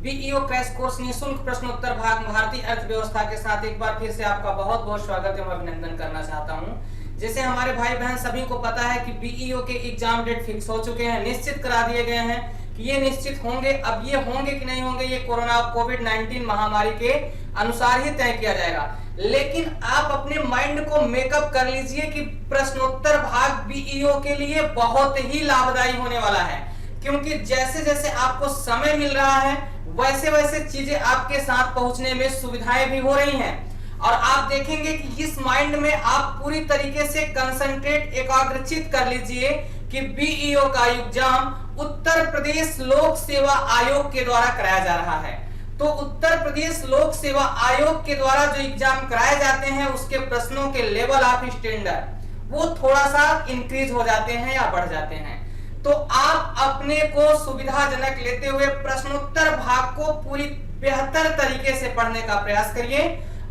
बीईओ क्रैश कोर्स निःशुल्क प्रश्नोत्तर भाग भारतीय अर्थव्यवस्था के साथ एक बार फिर से आपका बहुत बहुत स्वागत एवं अभिनंदन करना चाहता हूं। जैसे हमारे भाई बहन सभी को पता है कि बीईओ के एग्जाम डेट फिक्स हो चुके हैं, निश्चित करा दिए गए हैं कि ये निश्चित होंगे। अब ये होंगे कि नहीं होंगे, ये कोरोना कोविड-19 महामारी के अनुसार ही तय किया जाएगा। लेकिन आप अपने माइंड को मेकअप कर लीजिए कि प्रश्नोत्तर भाग बीईओ के लिए बहुत ही लाभदायी होने वाला है, क्योंकि जैसे जैसे आपको समय मिल रहा है वैसे वैसे चीजें आपके साथ पहुंचने में सुविधाएं भी हो रही हैं। और आप देखेंगे कि इस माइंड में आप पूरी तरीके से कंसंट्रेट, एकाग्रचित कर लीजिए कि बीईओ का एग्जाम उत्तर प्रदेश लोक सेवा आयोग के द्वारा कराया जा रहा है। तो उत्तर प्रदेश लोक सेवा आयोग के द्वारा जो एग्जाम कराए जाते हैं उसके प्रश्नों के लेवल ऑफ स्टैंडर्ड वो थोड़ा सा इंक्रीज हो जाते हैं या बढ़ जाते हैं। तो आप अपने को सुविधाजनक लेते हुए प्रश्नोत्तर भाग को पूरी बेहतर तरीके से पढ़ने का प्रयास करिए।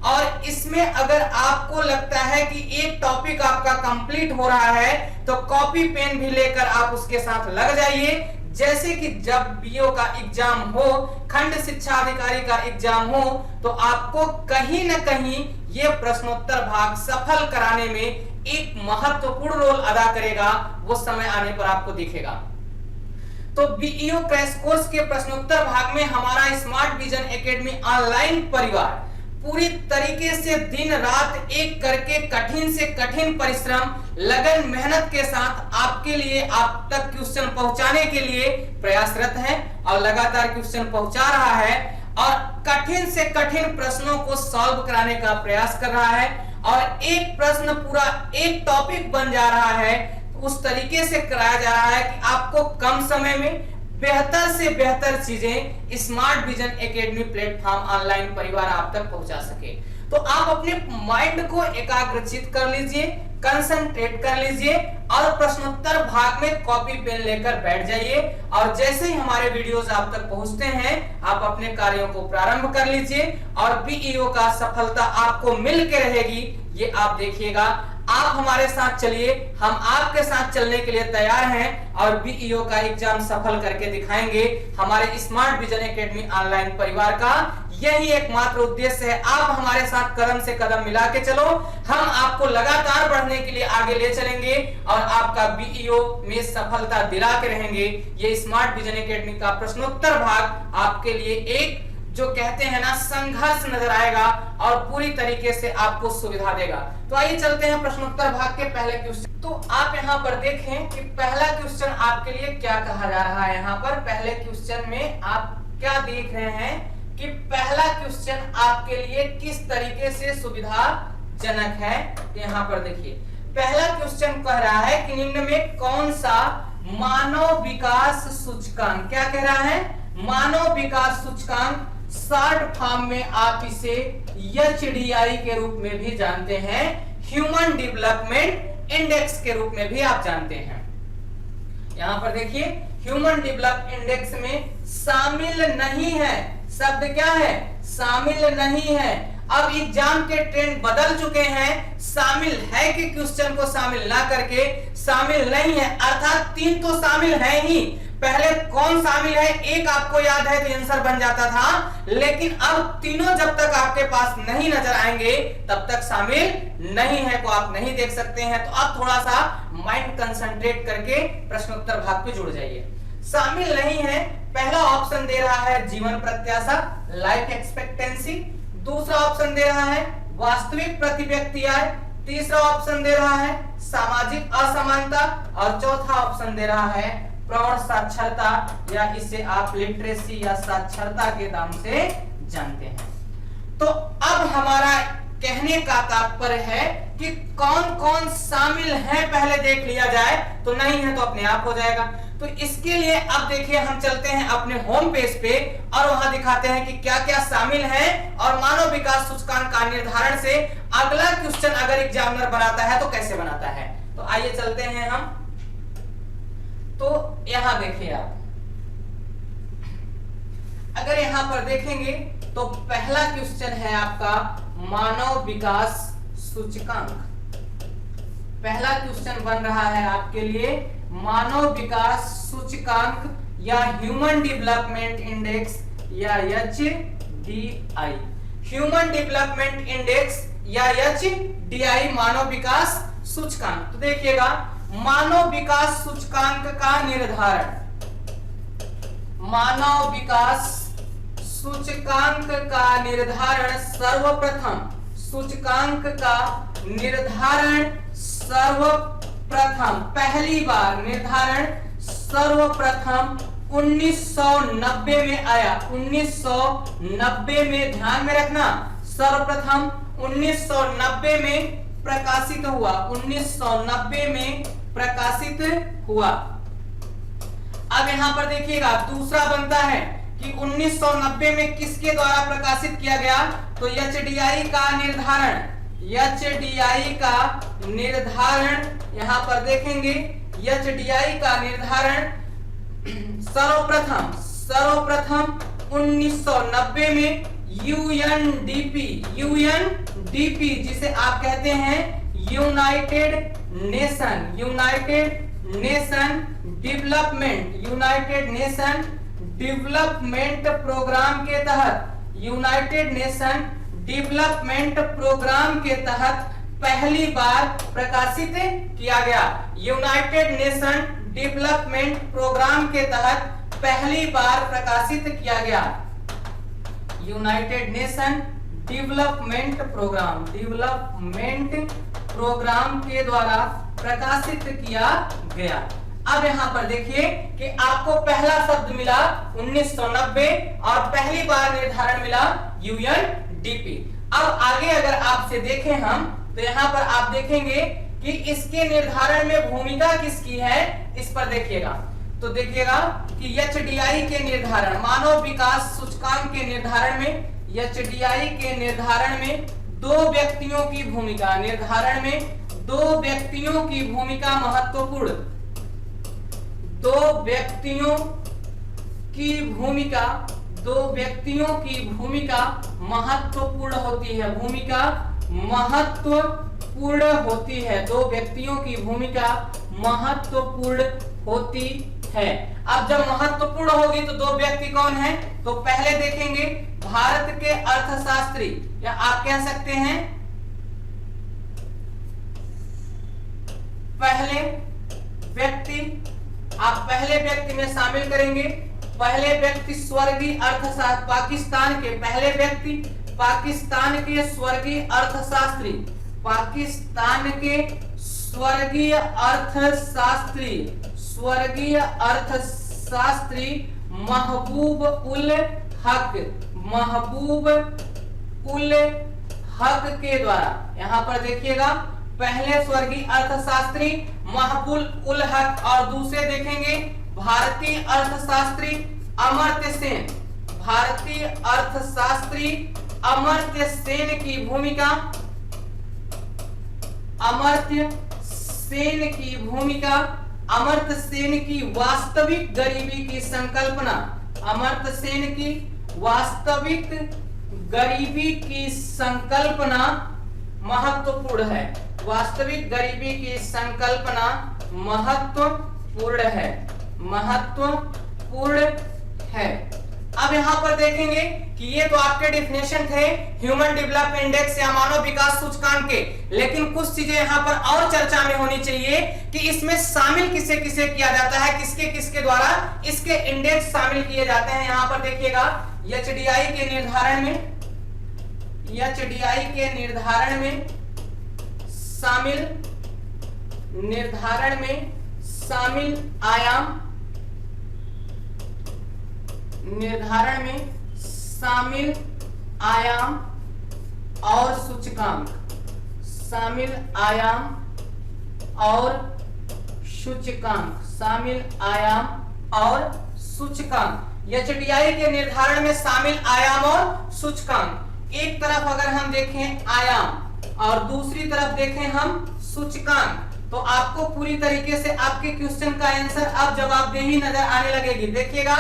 और इसमें अगर आपको लगता है कि एक टॉपिक आपका कंप्लीट हो रहा है तो कॉपी पेन भी लेकर आप उसके साथ लग जाइए। जैसे कि जब बीईओ का एग्जाम हो, खंड शिक्षा अधिकारी का एग्जाम हो, तो आपको कहीं न कहीं ये प्रश्नोत्तर भाग सफल कराने में एक महत्वपूर्ण रोल अदा करेगा, वो समय आने पर आपको दिखेगा। तो बीईओ क्रैश कोर्स के प्रश्नोत्तर भाग में हमारा स्मार्ट विजन एकेडमी ऑनलाइन परिवार पूरी तरीके से दिन रात एक करके कठिन से कठिन परिश्रम, लगन, मेहनत के साथ आपके लिए, आप तक क्वेश्चन पहुंचाने के लिए प्रयासरत है और लगातार क्वेश्चन पहुंचा रहा है और कठिन से कठिन प्रश्नों को सॉल्व कराने का प्रयास कर रहा है। और एक प्रश्न पूरा एक टॉपिक बन जा रहा है, उस तरीके से कराया जा रहा है कि आपको कम समय में बेहतर से बेहतर चीजें smart vision academy platform online परिवार आप तक पहुंचा सके। तो आप अपने माइंड को एकाग्रचित कर लीजिए, कंसंट्रेट कर लीजिए और प्रश्नोत्तर भाग में कॉपी पेन लेकर बैठ जाइए। और जैसे ही हमारे वीडियोस आप तक पहुंचते हैं आप अपने कार्यों को प्रारंभ कर लीजिए और बीईओ का सफलता आपको मिल के रहेगी, ये आप देखिएगा। आप हमारे साथ चलिए, हम आपके साथ चलने के लिए तैयार हैं और बीईओ का एग्जाम सफल करके दिखाएंगे। हमारे स्मार्ट विजन एकेडमी ऑनलाइन परिवार का यही एकमात्र उद्देश्य है। आप हमारे साथ कदम से कदम मिला के चलो, हम आपको लगातार बढ़ने के लिए आगे ले चलेंगे और आपका बीईओ में सफलता दिला के रहेंगे। ये स्मार्ट विजन एकेडमी का प्रश्नोत्तर भाग आपके लिए एक, जो कहते हैं ना, संघर्ष नजर आएगा और पूरी तरीके से आपको सुविधा देगा। तो आइए चलते हैं प्रश्नोत्तर भाग के पहले क्वेश्चन। तो आप यहाँ पर देखें कि पहला क्वेश्चन आपके लिए क्या कहा जा रहा है। यहाँ पर पहले क्वेश्चन में आप क्या देख रहे हैं कि पहला क्वेश्चन आपके लिए किस तरीके से सुविधाजनक है। यहाँ पर देखिए, पहला क्वेश्चन कह रहा है कि निम्न में कौन सा मानव विकास सूचकांक, क्या कह रहा है, मानव विकास सूचकांक, शॉर्ट फॉर्म में आप इसे HDI के रूप में भी जानते हैं, ह्यूमन डेवलपमेंट इंडेक्स के रूप में भी आप जानते हैं। यहां पर देखिए ह्यूमन डेवलपमेंट इंडेक्स में शामिल नहीं है, शब्द क्या है, शामिल नहीं है। अब एग्जाम के ट्रेंड बदल चुके हैं, शामिल है कि क्वेश्चन को शामिल ना करके शामिल नहीं है, अर्थात 3 तो शामिल है ही। पहले कौन शामिल है, एक आपको याद है तो आंसर बन जाता था, लेकिन अब तीनों जब तक आपके पास नहीं नजर आएंगे तब तक शामिल नहीं है को आप नहीं देख सकते हैं। तो आप थोड़ा सा माइंड कंसंट्रेट करके प्रश्नोत्तर भाग पे जुड़ जाइए। शामिल नहीं है, पहला ऑप्शन दे रहा है जीवन प्रत्याशा, लाइफ एक्सपेक्टेंसी, दूसरा ऑप्शन दे रहा है वास्तविक प्रति व्यक्ति आय, तीसरा ऑप्शन दे रहा है सामाजिक असमानता और चौथा ऑप्शन दे रहा है प्रौढ़ साक्षरता, या इसे आप लिटरेसी या साक्षरता के नाम से जानते हैं। तो अब हमारा कहने का तात्पर्य है कि कौन कौन शामिल है पहले देख लिया जाए, तो नहीं है तो अपने आप हो जाएगा। तो इसके लिए अब देखिए हम चलते हैं अपने होम पेज पे और वहां दिखाते हैं कि क्या क्या शामिल है, और मानव विकास सूचकांक का निर्धारण से अगला क्वेश्चन अगर एग्जामिनर बनाता है तो कैसे बनाता है। तो आइए चलते हैं हम। तो यहां देखिए आप, अगर यहां पर देखेंगे तो पहला क्वेश्चन है आपका मानव विकास सूचकांक। पहला क्वेश्चन बन रहा है आपके लिए मानव विकास सूचकांक या ह्यूमन डेवलपमेंट इंडेक्स या HDI। ह्यूमन डेवलपमेंट इंडेक्स या HDI मानव विकास सूचकांक। तो देखिएगा मानव विकास सूचकांक का निर्धारण, मानव विकास सूचकांक का निर्धारण सर्वप्रथम, सूचकांक का निर्धारण सर्वप्रथम, पहली बार निर्धारण सर्वप्रथम 1990 में आया। 1990 में, ध्यान में रखना, सर्वप्रथम 1990 में प्रकाशित हुआ, 1990 में प्रकाशित हुआ। अब यहां पर देखिएगा दूसरा बनता है कि 1990 में किसके द्वारा प्रकाशित किया गया, तो HDI का निर्धारण, HDI का निर्धारण यहां पर देखेंगे, HDI का निर्धारण सर्वप्रथम 1990 में UNDP जिसे आप कहते हैं यूनाइटेड नेशन डेवलपमेंट प्रोग्राम के तहत, यूनाइटेड नेशन डेवलपमेंट प्रोग्राम के तहत पहली बार प्रकाशित किया गया। यूनाइटेड नेशन डेवलपमेंट प्रोग्राम के तहत पहली बार प्रकाशित किया गया। यूनाइटेड नेशन डेवलपमेंट प्रोग्राम के द्वारा प्रकाशित किया गया। अब यहां पर देखिए कि आपको पहला शब्द मिला 1990 और पहली बार निर्धारण मिला UNDP। अब आगे अगर आपसे देखें हम, तो यहां पर आप देखेंगे कि इसके निर्धारण में भूमिका किसकी है, इस पर देखिएगा। तो देखिएगा कि HDI के निर्धारण, मानव विकास सूचकांक के निर्धारण में, HDI के निर्धारण में 2 व्यक्तियों की भूमिका, निर्धारण में 2 व्यक्तियों की भूमिका महत्वपूर्ण, 2 व्यक्तियों की भूमिका, 2 व्यक्तियों की भूमिका महत्वपूर्ण होती है, भूमिका महत्वपूर्ण होती है, 2 व्यक्तियों की भूमिका महत्वपूर्ण होती है। अब जब महत्वपूर्ण होगी तो 2 व्यक्ति कौन है, तो पहले देखेंगे भारत के अर्थशास्त्री, या आप कह सकते हैं पहले व्यक्ति, आप पहले व्यक्ति में शामिल करेंगे, पहले व्यक्ति स्वर्गीय अर्थशास्त्री, पाकिस्तान के पहले व्यक्ति, पाकिस्तान के स्वर्गीय अर्थशास्त्री, पाकिस्तान के स्वर्गीय अर्थशास्त्री, स्वर्गीय अर्थशास्त्री महबूब उल हक, महबूब उल हक के द्वारा, यहां पर देखिएगा पहले स्वर्गीय अर्थशास्त्री महबूब उल हक और दूसरे देखेंगे भारतीय अर्थशास्त्री अमर्त्य सेन। भारतीय अर्थशास्त्री अमर्त्य सेन की भूमिका, अमर्त्य सेन की भूमिका, अमर्त्य सेन की वास्तविक गरीबी की संकल्पना, अमर्त्य सेन की वास्तविक गरीबी की संकल्पना महत्वपूर्ण है। वास्तविक गरीबी की संकल्पना महत्वपूर्ण है, महत्वपूर्ण है। अब यहाँ पर देखेंगे कि ये तो आपके डेफिनेशन थे ह्यूमन डेवलपमेंट इंडेक्स या मानव विकास सूचकांक के, लेकिन कुछ चीजें यहाँ पर और चर्चा में होनी चाहिए कि इसमें शामिल किसे किसे किया जाता है, किसके किसके द्वारा इसके इंडेक्स शामिल किए जाते हैं। यहाँ पर देखिएगा एचडीआई के निर्धारण में, एचडीआई के निर्धारण में शामिल, निर्धारण में शामिल आयाम, निर्धारण में शामिल आयाम और सूचकांक, शामिल आयाम और सूचकांक, शामिल आयाम और सूचकांक। एचडीआई के निर्धारण में शामिल आयाम और सूचकांक, एक तरफ अगर हम देखें आयाम और दूसरी तरफ देखें हम सूचकांक, तो आपको पूरी तरीके से आपके क्वेश्चन का आंसर अब जवाबदेही नजर आने लगेगी। देखिएगा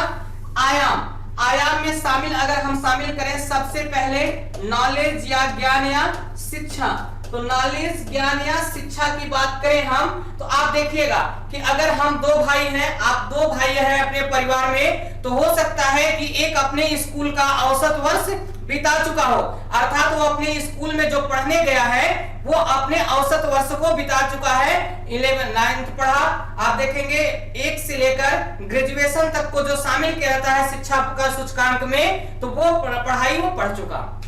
आयाम, आयाम में शामिल अगर हम शामिल करें सबसे पहले नॉलेज या ज्ञान या शिक्षा, तो नॉलेज ज्ञान या शिक्षा की बात करें हम, तो आप देखिएगा कि अगर हम दो भाई हैं, आप दो भाई हैं अपने परिवार में, तो हो सकता है कि एक अपने स्कूल का औसत वर्ष बिता चुका हो, अर्थात वो अपने स्कूल में जो पढ़ने गया है वो अपने औसत वर्ष को बिता चुका है, 11 9th पढ़ा। आप देखेंगे 1 से लेकर ग्रेजुएशन तक को जो शामिल किया जाता है शिक्षा का सूचकांक में, तो वो पढ़ाई वो पढ़ चुका।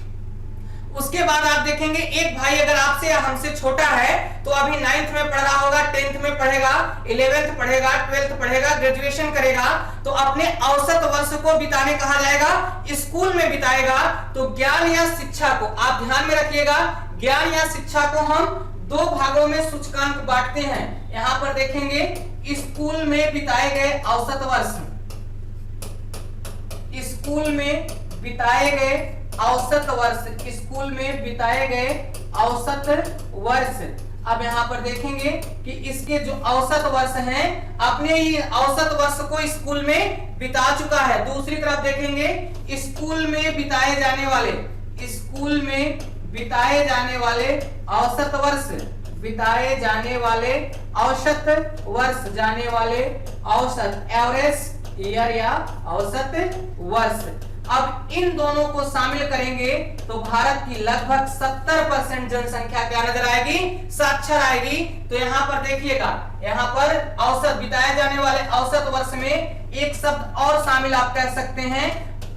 उसके बाद आप देखेंगे एक भाई अगर आपसे या हमसे छोटा है, तो अभी 9th में पढ़ रहा होगा, 10th में पढ़ेगा, 11th पढ़ेगा, 12th पढ़ेगा, ग्रेजुएशन करेगा, तो अपने औसत वर्ष को बिताने कहा जाएगा, स्कूल में बिताएगा। तो ज्ञान या शिक्षा को आप ध्यान में रखिएगा, ज्ञान या शिक्षा को हम दो भागों में सूचकांक बांटते हैं। यहां पर देखेंगे स्कूल में बिताए गए औसत वर्ष, स्कूल में बिताए गए औसत वर्ष, स्कूल में बिताए गए औसत वर्ष। अब यहाँ पर देखेंगे कि इसके जो औसत वर्ष हैं अपने ही औसत वर्ष को स्कूल में बिता चुका है। दूसरी तरफ देखेंगे स्कूल में बिताए जाने वाले, स्कूल में बिताए जाने वाले औसत वर्ष, बिताए जाने वाले औसत वर्ष, जाने वाले औसत एवरेज ईयर या औसत वर्ष। अब इन दोनों को शामिल करेंगे तो भारत की लगभग 70% जनसंख्या क्या नजर आएगी, साक्षर आएगी। तो यहाँ पर देखिएगा, यहाँ पर औसत बिताए जाने वाले औसत वर्ष में एक शब्द और शामिल आप कह सकते हैं,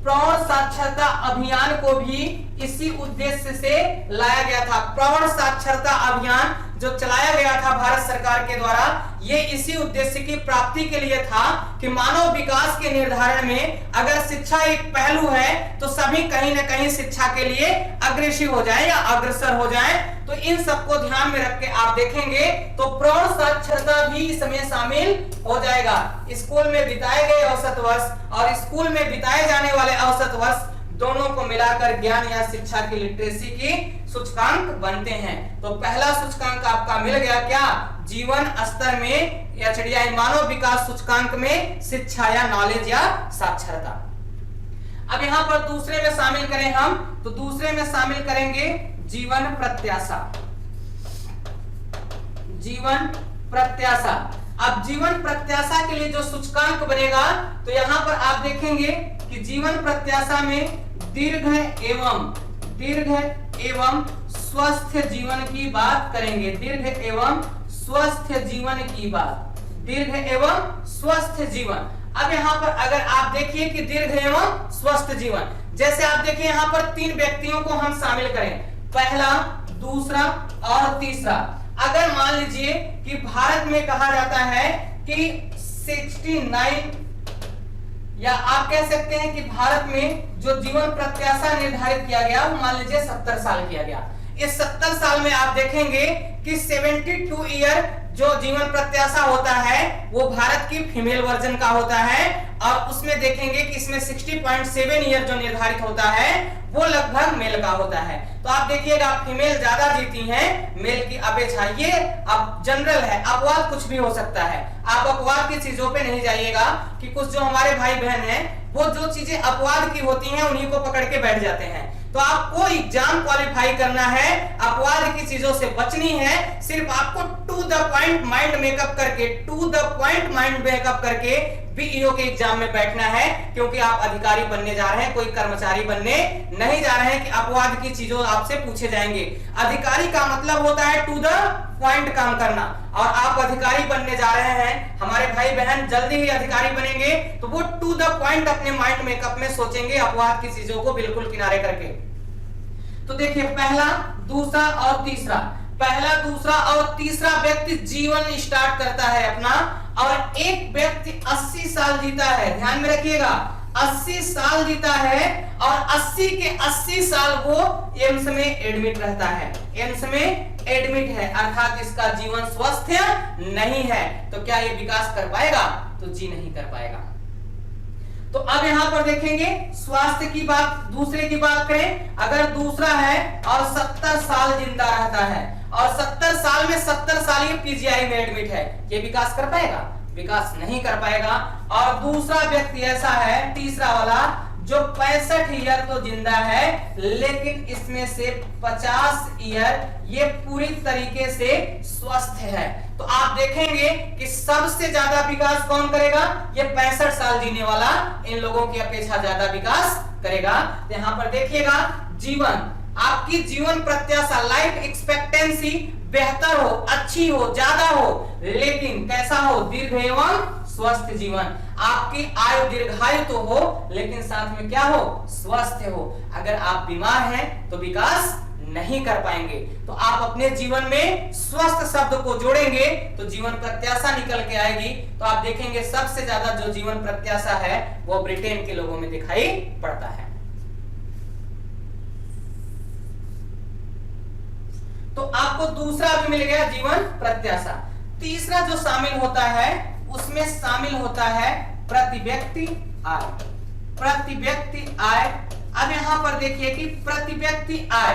प्रौढ़ साक्षरता अभियान को भी इसी उद्देश्य से लाया गया था। प्रौढ़ साक्षरता अभियान जो चलाया गया था भारत सरकार के द्वारा, ये इसी उद्देश्य की प्राप्ति के लिए था कि मानव विकास के निर्धारण में अगर शिक्षा एक पहलू है तो सभी कहीं ना कहीं शिक्षा के लिए अग्रेसिव हो जाए या अग्रसर हो जाए। तो इन सबको ध्यान में रख के आप देखेंगे तो प्रौढ़ साक्षरता भी इसमें शामिल हो जाएगा। स्कूल में बिताए गए औसत वर्ष और स्कूल में बिताए जाने वाले औसत वर्ष दोनों को मिलाकर ज्ञान या शिक्षा की लिटरेसी की सूचकांक बनते हैं। तो पहला सूचकांक आपका मिल गया क्या, जीवन स्तर में एचडीआई मानव विकास सूचकांक में शिक्षा या नॉलेज या साक्षरता। अब यहाँ पर दूसरे में शामिल करें हम, तो दूसरे में शामिल करेंगे जीवन प्रत्याशा, जीवन प्रत्याशा। अब जीवन प्रत्याशा के लिए जो सूचकांक बनेगा, तो यहाँ पर आप देखेंगे कि जीवन प्रत्याशा में दीर्घ एवं स्वस्थ जीवन की बात करेंगे, दीर्घ एवं स्वस्थ जीवन की बात, दीर्घ एवं स्वस्थ जीवन। अब यहाँ पर अगर आप देखिए कि दीर्घ एवं स्वस्थ जीवन, जैसे आप देखिए यहाँ पर 3 व्यक्तियों को हम शामिल करें, पहला, दूसरा और तीसरा। अगर मान लीजिए कि भारत में कहा जाता है कि 69 या आप कह सकते हैं कि भारत में जो जीवन प्रत्याशा निर्धारित किया गया वो मान लीजिए 70 साल किया गया। इस 70 साल में आप देखेंगे कि 72 ईयर जो जीवन प्रत्याशा होता है वो भारत की फीमेल वर्जन का होता है, और उसमें देखेंगे कि इसमें 60.7 ईयर जो निर्धारित होता है वो लगभग मेल का होता है। तो आप देखिएगा फीमेल ज्यादा जीती हैं मेल की अपेक्षा। ये अब जनरल है, अपवाद कुछ भी हो सकता है। आप अपवाद की चीजों पे नहीं जाइएगा कि कुछ जो हमारे भाई बहन हैं वो जो चीजें अपवाद की होती हैं उन्हीं को पकड़ के बैठ जाते हैं। तो आपको एग्जाम क्वालिफाई करना है, अपवाद की चीजों से बचनी है, सिर्फ आपको to the point mind makeup करके बीईओ के एग्जाम में बैठना है, क्योंकि आप अधिकारी बनने जा रहे हैं, कोई कर्मचारी बनने नहीं जा रहे हैं कि अपवाद की चीजों आपसे पूछे जाएंगे। अधिकारी का मतलब होता है टू द पॉइंट काम करना, और आप अधिकारी बनने जा रहे हैं, हमारे भाई बहन जल्दी ही अधिकारी बनेंगे, तो वो टू द पॉइंट अपने माइंड मेकअप में सोचेंगे, अपवाद की चीजों को बिल्कुल किनारे करके। तो देखिए पहला, दूसरा और तीसरा, पहला, दूसरा और तीसरा व्यक्ति जीवन स्टार्ट करता है अपना, और एक व्यक्ति 80 साल जीता है, ध्यान में रखिएगा 80 साल जीता है, और 80 के 80 साल वो एम्स में एडमिट रहता है, एम्स में एडमिट है, अर्थात इसका जीवन स्वस्थ नहीं है। तो क्या ये विकास कर पाएगा? तो जी नहीं कर पाएगा। तो अब यहां पर देखेंगे स्वास्थ्य की बात, दूसरे की बात करें, अगर दूसरा है और 70 साल जिंदा रहता है, और 70 साल में 70 साल ये पीजीआई में एडमिट है, ये विकास कर पाएगा? विकास नहीं कर पाएगा। और दूसरा व्यक्ति ऐसा है, तीसरा वाला, जो 65 ईयर तो जिंदा है, लेकिन इसमें से 50 ईयर ये पूरी तरीके से स्वस्थ है। तो आप देखेंगे कि सबसे ज्यादा विकास कौन करेगा? ये 65 साल जीने वाला इन लोगों की अपेक्षा ज्यादा विकास करेगा। यहाँ पर देखिएगा जीवन, आपकी जीवन प्रत्याशा, लाइफ एक्सपेक्टेंसी बेहतर हो, अच्छी हो, ज्यादा हो, लेकिन कैसा हो? दीर्घ एवं स्वस्थ जीवन। आपकी आयु दीर्घायु तो हो, लेकिन साथ में क्या हो? स्वस्थ हो। अगर आप बीमार हैं तो विकास नहीं कर पाएंगे। तो आप अपने जीवन में स्वस्थ शब्द को जोड़ेंगे तो जीवन प्रत्याशा निकल के आएगी। तो आप देखेंगे सबसे ज्यादा जो जीवन प्रत्याशा है वो ब्रिटेन के लोगों में दिखाई पड़ता है। तो आपको दूसरा भी मिल गया जीवन प्रत्याशा। तीसरा जो शामिल होता है उसमें शामिल होता है प्रति व्यक्ति आय। प्रति व्यक्ति आय, अब यहां पर देखिए कि प्रति व्यक्ति आय,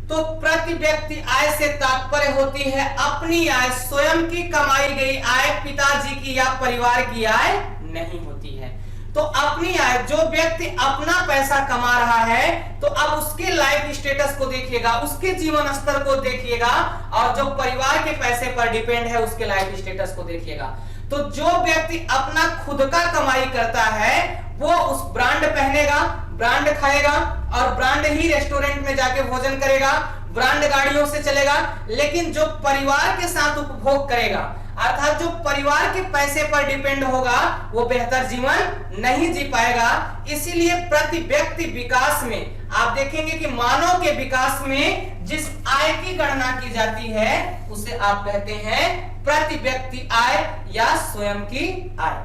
तो प्रति व्यक्ति आय से तात्पर्य होती है अपनी आय, स्वयं की कमाई गई आय, पिताजी की या परिवार की आय नहीं होती है। तो अपनी आय, जो व्यक्ति अपना पैसा कमा रहा है तो अब उसके लाइफ स्टेटस को देखिएगा, उसके जीवन स्तर को देखिएगा, और जो परिवार के पैसे पर डिपेंड है उसके लाइफ स्टेटस को देखिएगा। तो जो व्यक्ति अपना खुद का कमाई करता है वो उस ब्रांड पहनेगा, ब्रांड खाएगा, और ब्रांड ही रेस्टोरेंट में जाके भोजन करेगा, ब्रांड गाड़ियों से चलेगा, लेकिन जो परिवार के साथ उपभोग करेगा, अर्थात जो परिवार के पैसे पर डिपेंड होगा, वो बेहतर जीवन नहीं जी पाएगा। इसीलिए प्रति व्यक्ति विकास में आप देखेंगे कि मानव के विकास में जिस आय की गणना की जाती है उसे आप कहते हैं प्रति व्यक्ति आय या स्वयं की आय।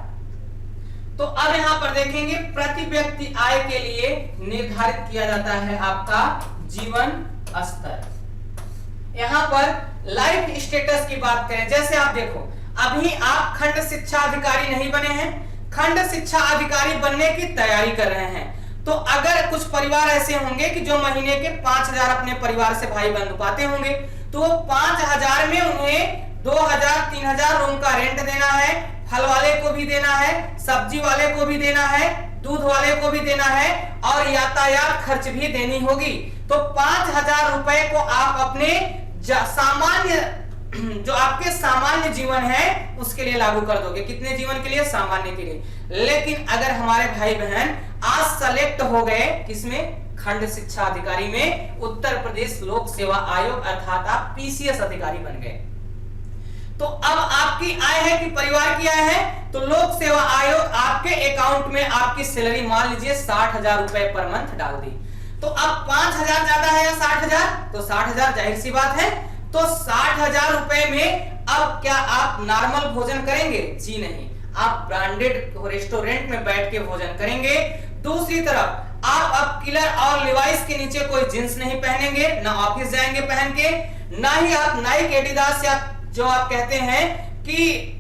तो अब यहां पर देखेंगे प्रति व्यक्ति आय के लिए निर्धारित किया जाता है आपका जीवन स्तर। यहां पर लाइफ स्टेटस की बात करें, जैसे आप देखो अभी आप खंड शिक्षा अधिकारी नहीं बने हैं, खंड शिक्षा अधिकारी बनने की तैयारी कर रहे हैं। तो अगर कुछ परिवार ऐसे होंगे कि जो महीने के 5,000 अपने परिवार से भाई बंधु पाते होंगे, तो 5,000 में उन्हें 2,000 3,000 रूम का रेंट देना है, फल वाले को भी देना है, सब्जी वाले को भी देना है, दूध वाले को भी देना है, और यातायात खर्च भी देनी होगी। तो 5,000 रुपए को आप अपने सामान्य, जो आपके सामान्य जीवन है उसके लिए लागू कर दोगे। कितने जीवन के लिए? सामान्य के लिए। लेकिन अगर हमारे भाई बहन आज सेलेक्ट हो गए किसमें? खंड शिक्षा अधिकारी में, उत्तर प्रदेश लोक सेवा आयोग, अर्थात आप पीसीएस अधिकारी बन गए, तो अब आपकी आय है कि परिवार की आय है? तो लोक सेवा आयोग आपके अकाउंट में आपकी सैलरी मान लीजिए 60,000 रुपए पर मंथ डाल दी। तो अब 5,000 ज्यादा है या 60,000? तो 60,000 जाहिर सी बात है। तो 60,000 रुपए में अब क्या आप नॉर्मल भोजन करेंगे? जी नहीं, आप ब्रांडेड रेस्टोरेंट में बैठ के भोजन करेंगे। दूसरी तरफ आप अब किलर और लिवाइस के नीचे कोई जींस नहीं पहनेंगे, ना ऑफिस जाएंगे पहन के, ना ही आप नाइक, एडिडास या जो आप कहते हैं कि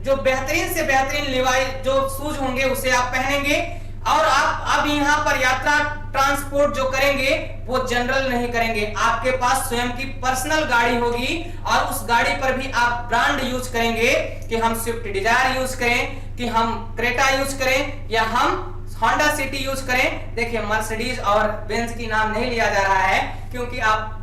जो बेहतरीन से बेहतरीन लिवाइस जो शूज होंगे उसे आप पहनेंगे। और आप अब यहाँ पर यात्रा ट्रांसपोर्ट जो करेंगे वो जनरल नहीं करेंगे, आपके पास स्वयं की पर्सनल गाड़ी होगी और उस गाड़ी पर भी आप ब्रांड यूज करेंगे कि हम स्विफ्ट डिजायर यूज करें, कि हम क्रेटा यूज करें, या हम होंडा सिटी यूज करें। देखिए मर्सिडीज और बेंज की नाम नहीं लिया जा रहा है क्योंकि आप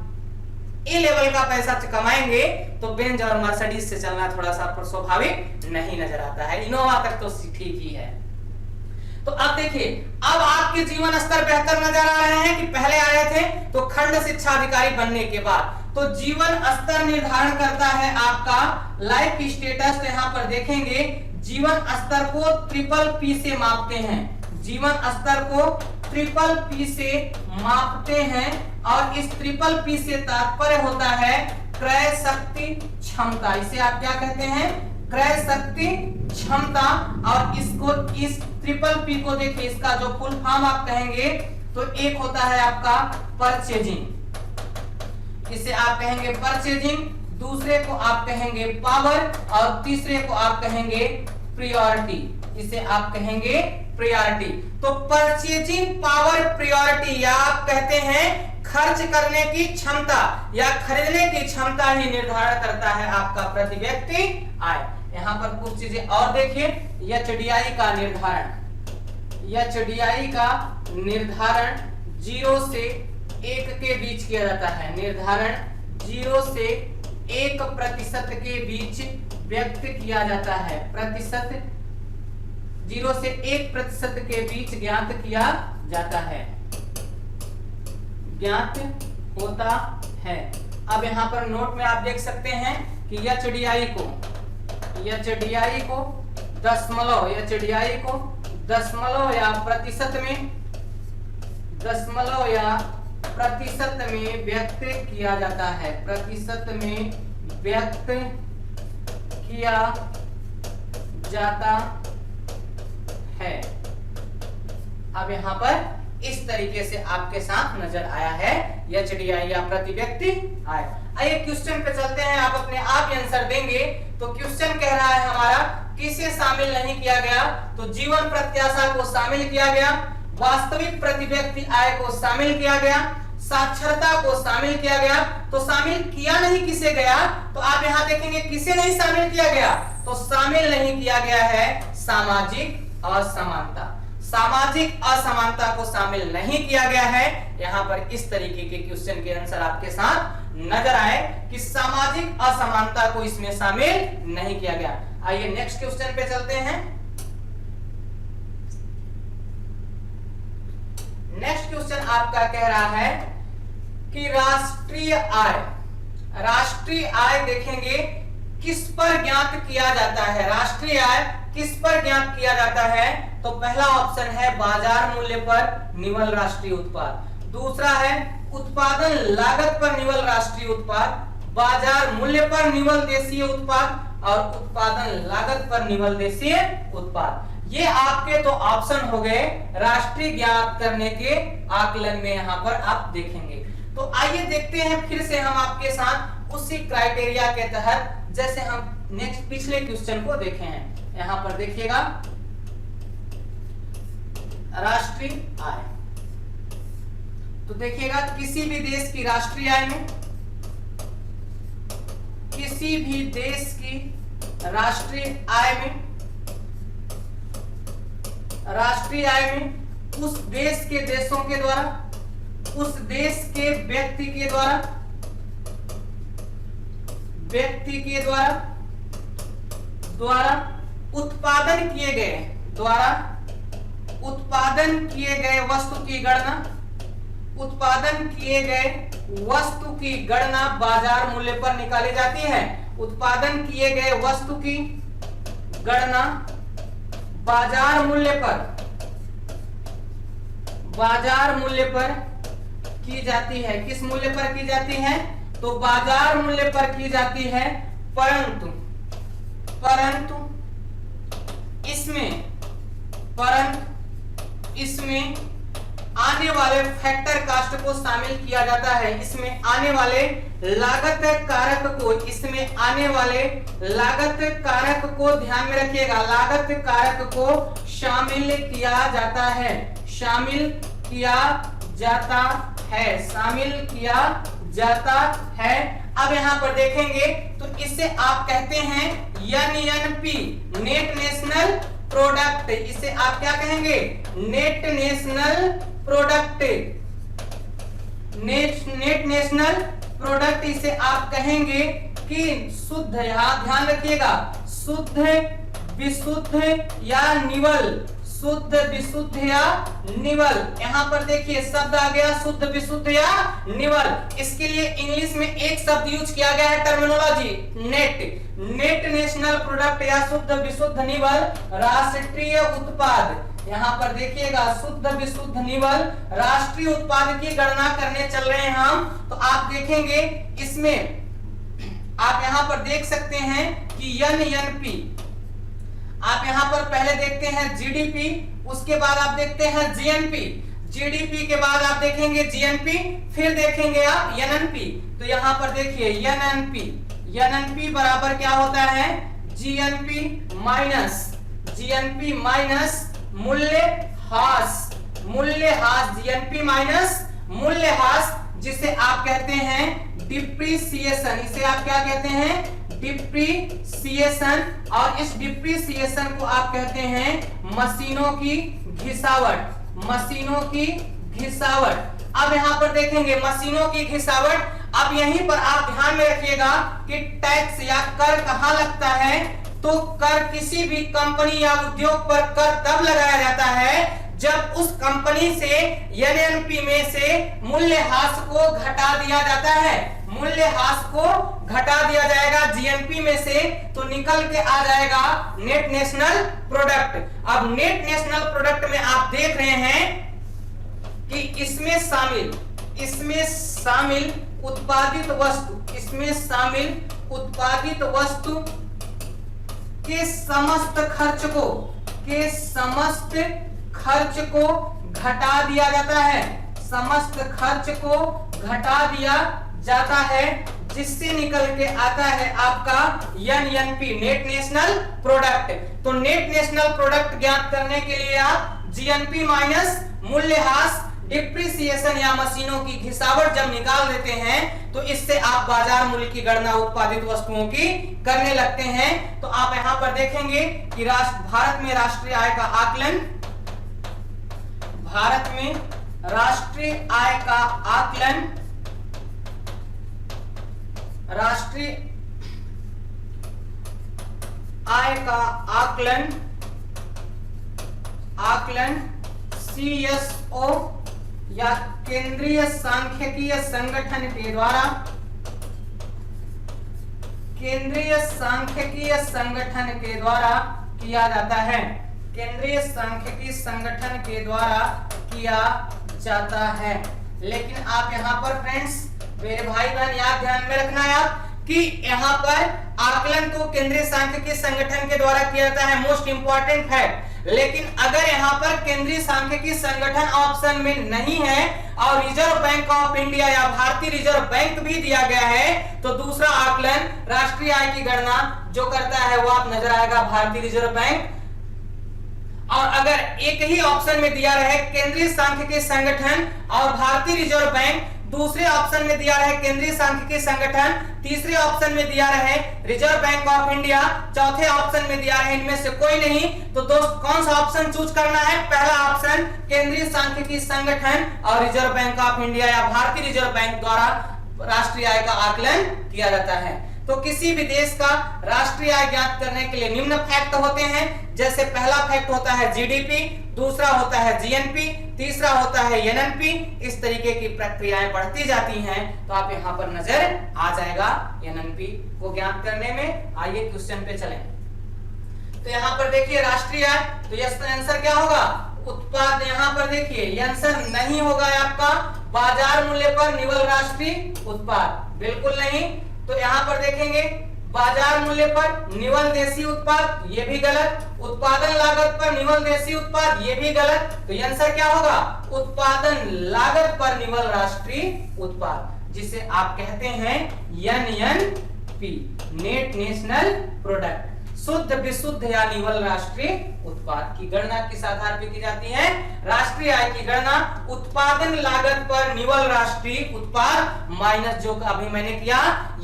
ए लेवल का पैसा कमाएंगे तो बेंज और मर्सिडीज से चलना थोड़ा सा स्वाभाविक नहीं नजर आता है। इनोवा तक तो ठीक ही है। तो अब देखिए, अब आपके जीवन स्तर बेहतर नजर आ रहे हैं कि पहले आए थे तो खंड शिक्षा अधिकारी बनने के बाद। तो जीवन स्तर निर्धारण करता है आपका लाइफ स्टेटस। तो यहाँ पर देखेंगे जीवन स्तर को ट्रिपल पी से मापते हैं, जीवन स्तर को ट्रिपल पी से मापते हैं। और इस ट्रिपल पी से तात्पर्य होता है क्रय शक्ति क्षमता। इसे आप क्या कहते हैं? क्रय शक्ति क्षमता। और इसको इस ट्रिपल पी को देखिए, इसका जो फुल फॉर्म आप कहेंगे तो एक होता है आपका परचेजिंग, इसे आप कहेंगे परचेजिंग, दूसरे को आप कहेंगे पावर और तीसरे को आप कहेंगे प्रायोरिटी, इसे आप कहेंगे प्रायोरिटी। तो परचेजिंग पावर प्रायोरिटी या आप कहते हैं खर्च करने की क्षमता या खरीदने की क्षमता ही निर्धारण करता है आपका प्रति व्यक्ति आय। यहाँ पर कुछ चीजें और देखिए, एचडीआई का निर्धारण, एचडीआई का निर्धारण 0 से 1 के बीच किया जाता है। निर्धारण 0 से 1% के बीच व्यक्त किया जाता है। प्रतिशत 0 से 1% के बीच ज्ञात किया जाता है, ज्ञात होता है। अब यहाँ पर नोट में आप देख सकते हैं कि एचडीआई को दशमलव, एचडीआई को दशमलव या प्रतिशत में, दशमलव या प्रतिशत में व्यक्त किया जाता है, प्रतिशत में व्यक्त किया जाता है। अब यहाँ पर इस तरीके से आपके साथ नजर आया है एचडीआई या प्रति व्यक्ति आय। आइए क्वेश्चन पे चलते हैं, आप अपने आप आंसर देंगे। तो क्वेश्चन कह रहा है हमारा किसे शामिल नहीं किया गया? तो जीवन प्रत्याशा को शामिल किया गया, वास्तविक प्रति व्यक्ति आय को शामिल किया गया, साक्षरता को शामिल किया गया। तो शामिल किया नहीं किसे गया? तो आप यहाँ देखेंगे किसे नहीं शामिल किया गया? तो शामिल नहीं किया गया है सामाजिक असमानता, सामाजिक असमानता को शामिल नहीं किया गया है। यहाँ पर इस तरीके के क्वेश्चन के आंसर आपके साथ नजर आए कि सामाजिक असमानता को इसमें शामिल नहीं किया गया। आइए नेक्स्ट क्वेश्चन पे चलते हैं। नेक्स्ट क्वेश्चन आपका कह रहा है कि राष्ट्रीय आय, राष्ट्रीय आय देखेंगे किस पर ज्ञात किया जाता है? राष्ट्रीय आय किस पर ज्ञात किया जाता है? तो पहला ऑप्शन है बाजार मूल्य पर निवल राष्ट्रीय उत्पाद, दूसरा है उत्पादन लागत पर निवल राष्ट्रीय उत्पाद, बाजार मूल्य पर निवल देशीय उत्पाद और उत्पादन लागत पर निवल देशीय उत्पाद। ये आपके तो ऑप्शन हो गए राष्ट्रीय ज्ञात करने के आकलन में, यहाँ पर आप देखेंगे। तो आइए देखते हैं फिर से हम आपके साथ उसी क्राइटेरिया के तहत जैसे हम नेक्स्ट पिछले क्वेश्चन को देखे हैं। यहाँ पर देखिएगा राष्ट्रीय आय, तो देखिएगा किसी भी देश की राष्ट्रीय आय में, किसी भी देश की राष्ट्रीय आय में, राष्ट्रीय आय में उस देश के देशों के द्वारा, उस देश के व्यक्ति के द्वारा, व्यक्ति के द्वारा उत्पादन किए गए, द्वारा उत्पादन किए गए वस्तु की गणना, उत्पादन किए गए वस्तु की गणना बाजार मूल्य पर निकाली जाती है। उत्पादन किए गए वस्तु की गणना बाजार मूल्य पर, बाजार मूल्य पर की जाती है। किस मूल्य पर की जाती है? तो बाजार मूल्य पर की जाती है, परंतु इसमें आने वाले फैक्टर कास्ट को शामिल किया जाता है। इसमें आने वाले लागत कारक को, इसमें आने वाले लागत कारक को ध्यान में रखिएगा, लागत कारक को शामिल किया जाता है, शामिल किया जाता है, शामिल किया जाता है। अब यहाँ पर देखेंगे तो इसे आप कहते हैं NNP, नेट नेशनल प्रोडक्ट। इसे आप क्या कहेंगे? Net national product, net national product इसे आप कहेंगे कि शुद्ध, यहां ध्यान रखिएगा, शुद्ध, विशुद्ध या निवल, शुद्ध, विशुद्ध या निवल। यहाँ पर देखिए शब्द आ गया शुद्ध, विशुद्ध या निवल। इसके लिए इंग्लिश में एक शब्द यूज किया गया है, terminology net, net national product या शुद्ध, विशुद्ध, निवल राष्ट्रीय उत्पाद। यहाँ पर देखिएगा शुद्ध, विशुद्ध, निवल राष्ट्रीय उत्पाद की गणना करने चल रहे हैं हम। तो आप देखेंगे इसमें आप यहाँ पर देख सकते हैं कि NNP, आप यहाँ पर पहले देखते हैं GDP, उसके बाद आप देखते हैं GNP, GDP के बाद आप देखेंगे GNP, फिर देखेंगे आप NNP। तो यहाँ पर देखिए NNP बराबर क्या होता है? GNP माइनस मूल्यह्रास, GNP माइनस मूल्यह्रास, जिसे आप कहते हैं डिप्रिसिएशन। इसे आप क्या कहते हैं? डिप्रिसिएशन। और इस डिप्रिसिएशन को आप कहते हैं मशीनों की घिसावट, मशीनों की घिसावट। अब यहाँ पर देखेंगे मशीनों की घिसावट। अब यहीं पर आप ध्यान में रखिएगा कि टैक्स या कर कहाँ लगता है? तो कर किसी भी कंपनी या उद्योग पर कर तब लगाया जाता है जब उस कंपनी से NNP में से मूल्यह्रास को घटा दिया जाता है, मूल्यह्रास को घटा दिया जाएगा GNP में से, तो निकल के आ जाएगा नेट नेशनल प्रोडक्ट। अब नेट नेशनल प्रोडक्ट में आप देख रहे हैं कि इसमें शामिल उत्पादित वस्तु, इसमें शामिल उत्पादित वस्तु के समस्त खर्च को घटा दिया जाता है, समस्त खर्च को घटा दिया जाता है, जिससे निकल के आता है आपका NNP, नेट नेशनल प्रोडक्ट। तो नेट नेशनल प्रोडक्ट ज्ञात करने के लिए आप GNP माइनस मूल्यह्रास, डिप्रिसिएशन या मशीनों की घिसावट जब निकाल देते हैं तो इससे आप बाजार मूल्य की गणना उत्पादित वस्तुओं की करने लगते हैं। तो आप यहां पर देखेंगे कि भारत में राष्ट्रीय आय का आकलन, भारत में राष्ट्रीय आय का आकलन, राष्ट्रीय आय का आकलन CSO या केंद्रीय सांख्यिकीय संगठन के द्वारा, केंद्रीय सांख्यिकीय संगठन के द्वारा किया जाता है, केंद्रीय सांख्यिकीय संगठन के द्वारा किया जाता है। लेकिन आप यहाँ पर फ्रेंड्स, मेरे भाई बहन, याद ध्यान में रखना है आप कि यहाँ पर आकलन को केंद्रीय सांख्यिकीय संगठन के द्वारा किया जाता है, मोस्ट इंपॉर्टेंट फैक्ट। लेकिन अगर यहाँ पर केंद्रीय सांख्यिकीय संगठन ऑप्शन में नहीं है और रिजर्व बैंक ऑफ इंडिया या भारतीय रिजर्व बैंक भी दिया गया है, तो दूसरा आकलन राष्ट्रीय आय की गणना जो करता है वो आप नजर आएगा भारतीय रिजर्व बैंक। और अगर एक ही ऑप्शन में दिया रहे केंद्रीय सांख्यिकीय संगठन और भारतीय रिजर्व बैंक, दूसरे ऑप्शन में दिया रहे केंद्रीय सांख्यिकीय संगठन, तीसरे ऑप्शन में दिया रहे रिजर्व बैंक ऑफ इंडिया, चौथे ऑप्शन में दिया रहे इनमें से कोई नहीं, तो दोस्त कौन सा ऑप्शन चूज करना है? पहला ऑप्शन, केंद्रीय सांख्यिकीय संगठन और रिजर्व बैंक ऑफ इंडिया या भारतीय रिजर्व बैंक द्वारा राष्ट्रीय आय का आकलन किया जाता है। तो किसी भी देश का राष्ट्रीय आय ज्ञात करने के लिए निम्न फैक्ट होते हैं, जैसे पहला फैक्ट होता है GDP, दूसरा होता है GNP, तीसरा होता है NNP। इस तरीके की प्रक्रियाएं बढ़ती जाती हैं, तो आप यहाँ पर नजर आ जाएगा NNP को ज्ञात करने में। आइए क्वेश्चन पे चलें। तो यहाँ पर देखिए राष्ट्रीय आय, तो इसका आंसर क्या होगा? उत्पाद। यहाँ पर देखिए आंसर नहीं होगा आपका बाजार मूल्य पर निवल राष्ट्रीय उत्पाद, बिल्कुल नहीं। तो यहाँ पर देखेंगे बाजार मूल्य पर निवल देशी उत्पाद, ये भी गलत। उत्पादन लागत पर निवल देशी उत्पाद, ये भी गलत। तो आंसर क्या होगा? उत्पादन लागत पर निवल राष्ट्रीय उत्पाद, जिसे आप कहते हैं NNP, नेट नेशनल प्रोडक्ट। शुद्ध विशुद्ध या निवल राष्ट्रीय उत्पाद की गणना किस आधार पर की जाती है? राष्ट्रीय आय की गणना उत्पादन लागत पर निवल राष्ट्रीय उत्पाद माइनस जो अभी मैंने किया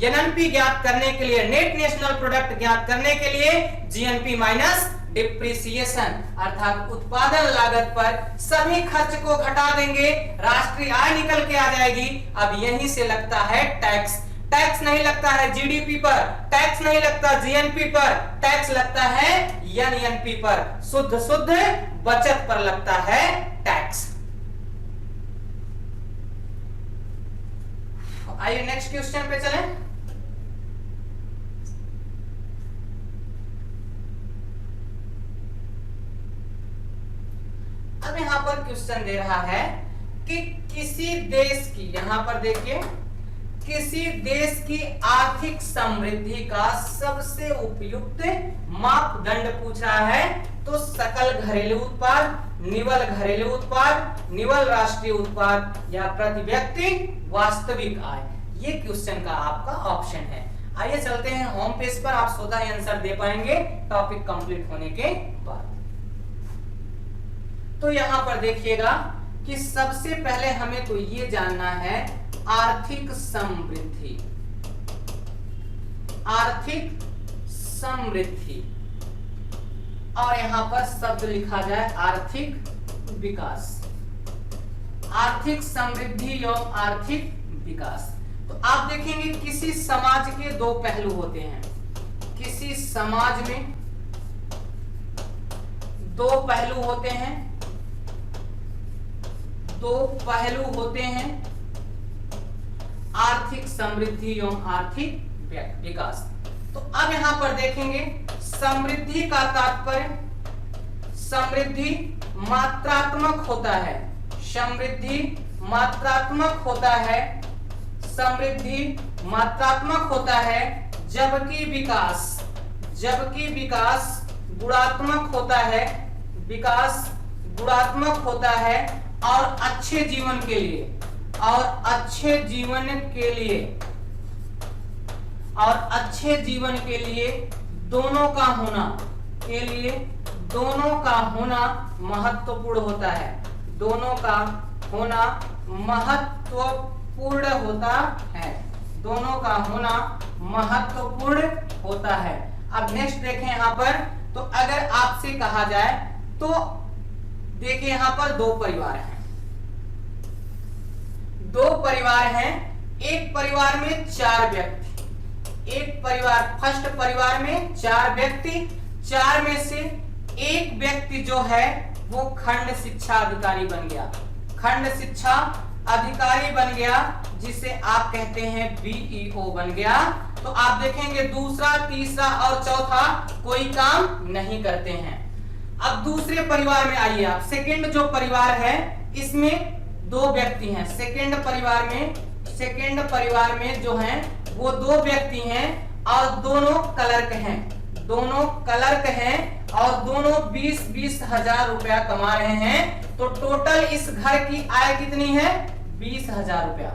NNP ज्ञात करने के लिए, नेट नेशनल प्रोडक्ट ज्ञात करने के लिए GNP माइनस डिप्रिसिएशन, अर्थात उत्पादन लागत पर सभी खर्च को घटा देंगे, राष्ट्रीय आय निकल के आ जाएगी। अब यहीं से लगता है टैक्स। टैक्स नहीं लगता है GDP पर, टैक्स नहीं लगता GNP पर, टैक्स लगता है NNP पर, शुद्ध शुद्ध बचत पर लगता है टैक्स। आइए नेक्स्ट क्वेश्चन पे चलें। अब यहां पर क्वेश्चन दे रहा है कि किसी देश की, यहां पर देखिए, किसी देश की आर्थिक समृद्धि का सबसे उपयुक्त मापदंड पूछ रहा है। तो सकल घरेलू उत्पाद, निवल घरेलू उत्पाद, निवल राष्ट्रीय उत्पाद या प्रति व्यक्ति वास्तविक आय, ये क्वेश्चन का आपका ऑप्शन है। आइए चलते हैं होम पेज पर, आप स्वतः ही आंसर दे पाएंगे टॉपिक कंप्लीट होने के बाद। तो यहां पर देखिएगा कि सबसे पहले हमें तो ये जानना है आर्थिक समृद्धि, आर्थिक समृद्धि, और यहां पर शब्द लिखा जाए आर्थिक विकास, आर्थिक समृद्धि एवं आर्थिक विकास। तो आप देखेंगे किसी समाज के दो पहलू होते हैं, किसी समाज में दो पहलू होते हैं, दो पहलू होते हैं, आर्थिक समृद्धि एवं आर्थिक विकास। तो अब यहां पर देखेंगे समृद्धि का तात्पर्य, समृद्धि मात्रात्मक होता है, समृद्धि मात्रात्मक होता है, समृद्धि मात्रात्मक होता है, जबकि विकास, जबकि विकास गुणात्मक होता है, विकास गुणात्मक होता है और अच्छे जीवन के लिए, और अच्छे जीवन के लिए, और अच्छे जीवन के लिए दोनों का होना, के लिए दोनों का होना महत्वपूर्ण होता है, दोनों का होना महत्वपूर्ण होता है, दोनों का होना महत्वपूर्ण होता है। अब नेक्स्ट देखें यहां पर, तो अगर आपसे कहा जाए तो देखिए यहां पर दो परिवार हैं, दो परिवार हैं, एक परिवार में 4 व्यक्ति, एक परिवार, फर्स्ट परिवार में 4 व्यक्ति, 4 में से एक व्यक्ति जो है वो खंड शिक्षा अधिकारी बन गया, खंड शिक्षा अधिकारी बन गया, जिसे आप कहते हैं BEO बन गया। तो आप देखेंगे दूसरा, तीसरा और चौथा कोई काम नहीं करते हैं। अब दूसरे परिवार में आइए आप, सेकंड जो परिवार है इसमें 2 व्यक्ति हैं, सेकंड परिवार में जो हैं वो 2 व्यक्ति हैं और दोनों क्लर्क हैं, दोनों क्लर्क हैं और दोनों 20-20 हजार रुपया कमा रहे हैं। तो टोटल इस घर की आय कितनी है? 20,000 रुपया।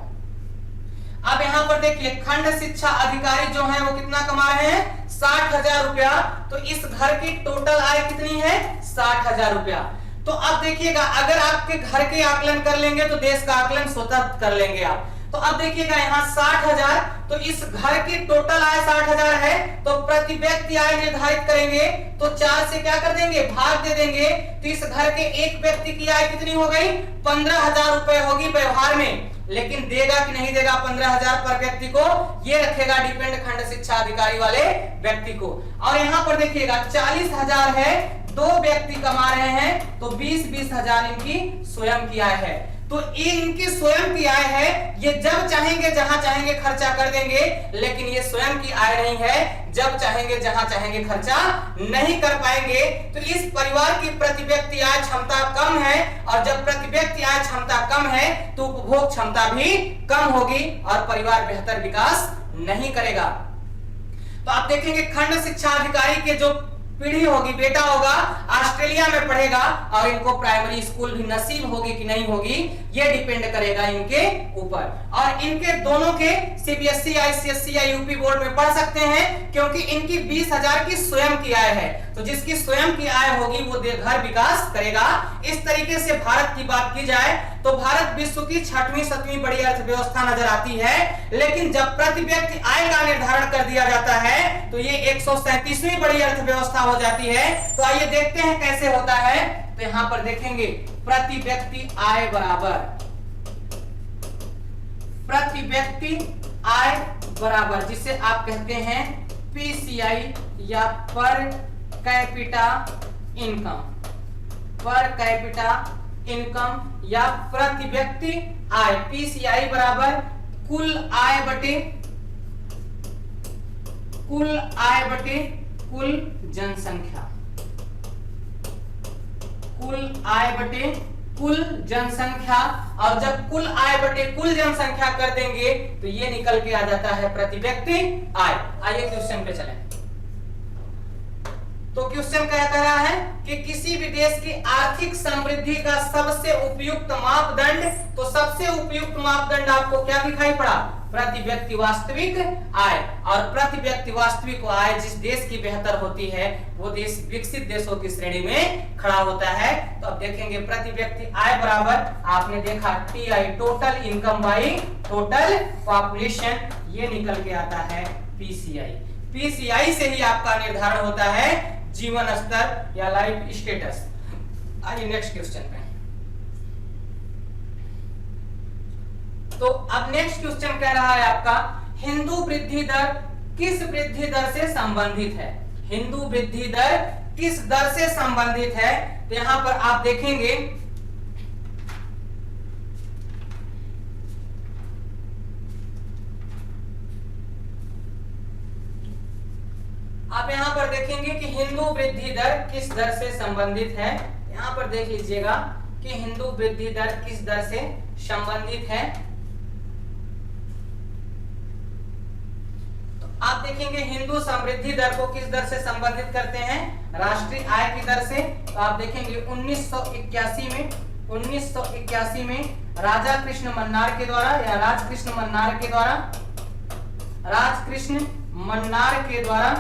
अब यहां पर देखिए खंड शिक्षा अधिकारी जो है वो कितना कमा रहे हैं? 60,000 रुपया। तो इस घर की टोटल आय कितनी है? 60,000 रुपया। तो अब देखिएगा अगर आपके घर के आकलन कर लेंगे तो देश का आकलन स्वतः कर लेंगे आप। तो अब देखिएगा यहाँ 60,000, तो इस घर की टोटल आय 60,000 है, तो प्रति व्यक्ति आय निर्धारित करेंगे तो 4 से क्या कर देंगे? भाग दे देंगे। तो इस घर के एक व्यक्ति की आय कितनी हो गई? 15,000 रुपए होगी व्यवहार में, लेकिन देगा कि नहीं देगा 15,000 पर व्यक्ति को, ये रखेगा डिपेंड खंड शिक्षा अधिकारी वाले व्यक्ति को। और यहाँ पर देखिएगा 40,000 है, 2 व्यक्ति कमा रहे हैं, तो 20-20 हजार इनकी स्वयं की आय है। तो इनकी स्वयं की आय है, ये जब चाहेंगे जहां चाहेंगे खर्चा कर देंगे, लेकिन ये स्वयं की आय नहीं है, जब चाहेंगे जहां चाहेंगे खर्चा नहीं कर पाएंगे। तो इस परिवार की प्रति व्यक्ति आय क्षमता कम है, और जब प्रति व्यक्ति आय क्षमता कम है तो उपभोग क्षमता भी कम होगी और परिवार बेहतर विकास नहीं करेगा। तो आप देखेंगे खंड शिक्षा अधिकारी के जो पीढ़ी होगी, बेटा होगा, ऑस्ट्रेलिया में पढ़ेगा और इनको प्राइमरी स्कूल भी नसीब होगी कि नहीं होगी, ये डिपेंड करेगा इनके ऊपर। और इनके दोनों के सीबीएसई, आईसीएसई या यूपी बोर्ड में पढ़ सकते हैं, क्योंकि इनकी 20,000 की स्वयं की आय है। तो जिसकी स्वयं की आय होगी वो घर विकास करेगा। इस तरीके से भारत की बात की जाए तो भारत विश्व की 6वीं 7वीं बड़ी अर्थव्यवस्था नजर आती है, लेकिन जब प्रति व्यक्ति आय का निर्धारण कर दिया जाता है तो ये 137वीं बड़ी अर्थव्यवस्था हो जाती है। तो आइए देखते हैं कैसे होता है। तो यहां पर देखेंगे प्रति व्यक्ति आय बराबर, प्रति व्यक्ति आय बराबर जिसे आप कहते हैं पीसीआई या per capita income, per capita income या प्रति व्यक्ति आय। पीसीआई बराबर कुल आय बटे कुल जनसंख्या, कुल आय बटे कुल जनसंख्या। और जब कुल आय बटे कुल जनसंख्या कर देंगे तो ये निकल के आ जाता है प्रति व्यक्ति आय। आइए क्वेश्चन पे चलें। तो क्वेश्चन क्या कह रहा है कि किसी भी देश की आर्थिक समृद्धि का सबसे उपयुक्त मापदंड, तो सबसे उपयुक्त मापदंड आपको क्या दिखाई पड़ा? प्रति व्यक्ति वास्तविक आय। और प्रति व्यक्ति वास्तविक आय जिस देश की बेहतर होती है वो देश विकसित देशों की श्रेणी में खड़ा होता है। तो अब देखेंगे प्रति व्यक्ति आय बराबर, आपने देखा TI, total income by total population, ये निकल के आता है पीसीआई। पीसीआई से ही आपका निर्धारण होता है जीवन स्तर या लाइफ स्टेटस। आइए नेक्स्ट क्वेश्चन पे। तो अब नेक्स्ट क्वेश्चन कह रहा है आपका हिंदू वृद्धि दर किस वृद्धि दर से संबंधित है? हिंदू वृद्धि दर किस दर से संबंधित है? तो यहां पर आप देखेंगे आप यहां पर देखेंगे कि हिंदू वृद्धि दर किस दर से संबंधित है। यहां पर देख लीजिएगा कि हिंदू वृद्धि दर किस दर से संबंधित है। तो आप देखेंगे हिंदू समृद्धि दर को किस दर से संबंधित करते हैं? राष्ट्रीय आय की दर से। तो आप देखेंगे 1981 में राजा कृष्ण मन्नार के द्वारा या राजकृष्ण मन्नार के द्वारा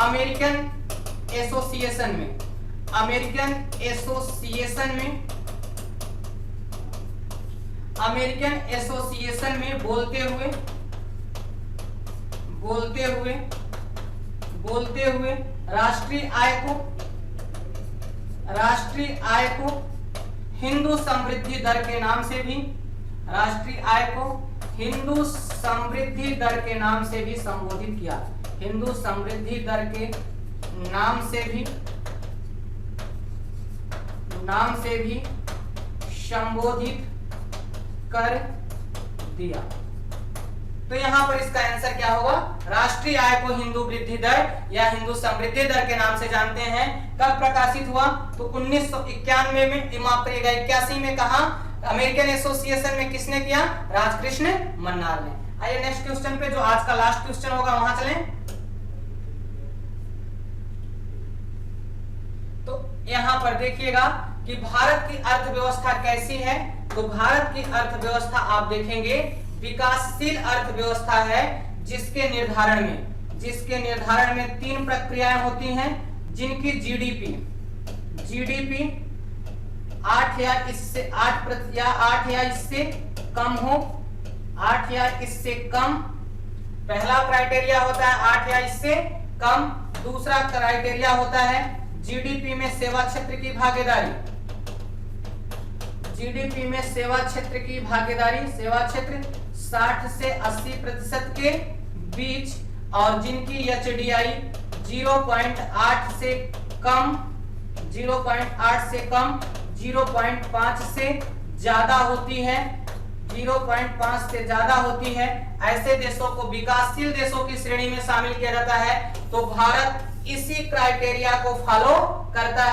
अमेरिकन एसोसिएशन में बोलते हुए राष्ट्रीय आय को हिंदू समृद्धि दर के नाम से भी, राष्ट्रीय आय को हिंदू समृद्धि दर के नाम से भी संबोधित किया। हिंदू समृद्धि दर के नाम से भी संबोधित कर दिया। तो यहां पर इसका आंसर क्या होगा? राष्ट्रीय आय को हिंदू वृद्धि दर या हिंदू समृद्धि दर के नाम से जानते हैं। कब प्रकाशित हुआ? तो 1991 में, माफ करिएगा 81 में। कहा? अमेरिकन एसोसिएशन में किसने किया? राजकृष्ण मन्नार ने। आइए नेक्स्ट क्वेश्चन पे, जो आज का लास्ट क्वेश्चन होगा वहां चलें। तो यहां पर देखिएगा कि भारत की अर्थव्यवस्था कैसी है। तो भारत की अर्थव्यवस्था आप देखेंगे विकासशील अर्थव्यवस्था है, जिसके निर्धारण में 3 प्रक्रियाएं होती हैं, जिनकी जीडीपी 8 या इससे कम हो, 8 या इससे कम। पहला क्राइटेरिया होता है 8 या इससे कम। दूसरा क्राइटेरिया होता है जीडीपी में सेवा क्षेत्र की भागीदारी, सेवा क्षेत्र 60 से 80% के बीच, और जिनकी एचडीआई 0.8 से कम, 0.5 से ज्यादा होती है, 0.5 से ज्यादा होती है, ऐसे देशों को विकासशील देशों की श्रेणी में शामिल किया जाता है। तो भारत इसी क्राइटेरिया को फॉलो करता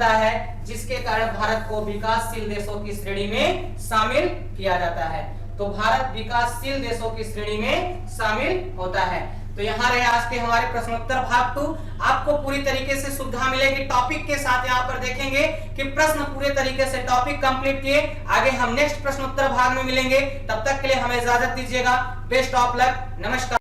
है, जिसके कारण भारत को विकासशील देशों की श्रेणी में शामिल किया जाता है। तो भारत विकासशील देशों की श्रेणी में शामिल होता है। तो यहाँ रहे आज के हमारे प्रश्नोत्तर भाग 2। आपको पूरी तरीके से सुविधा मिलेगी टॉपिक के साथ। यहाँ पर देखेंगे कि प्रश्न पूरे तरीके से टॉपिक कंप्लीट किए। आगे हम नेक्स्ट प्रश्नोत्तर भाग में मिलेंगे, तब तक के लिए हमें इजाजत दीजिएगा। बेस्ट ऑफ लक, नमस्कार।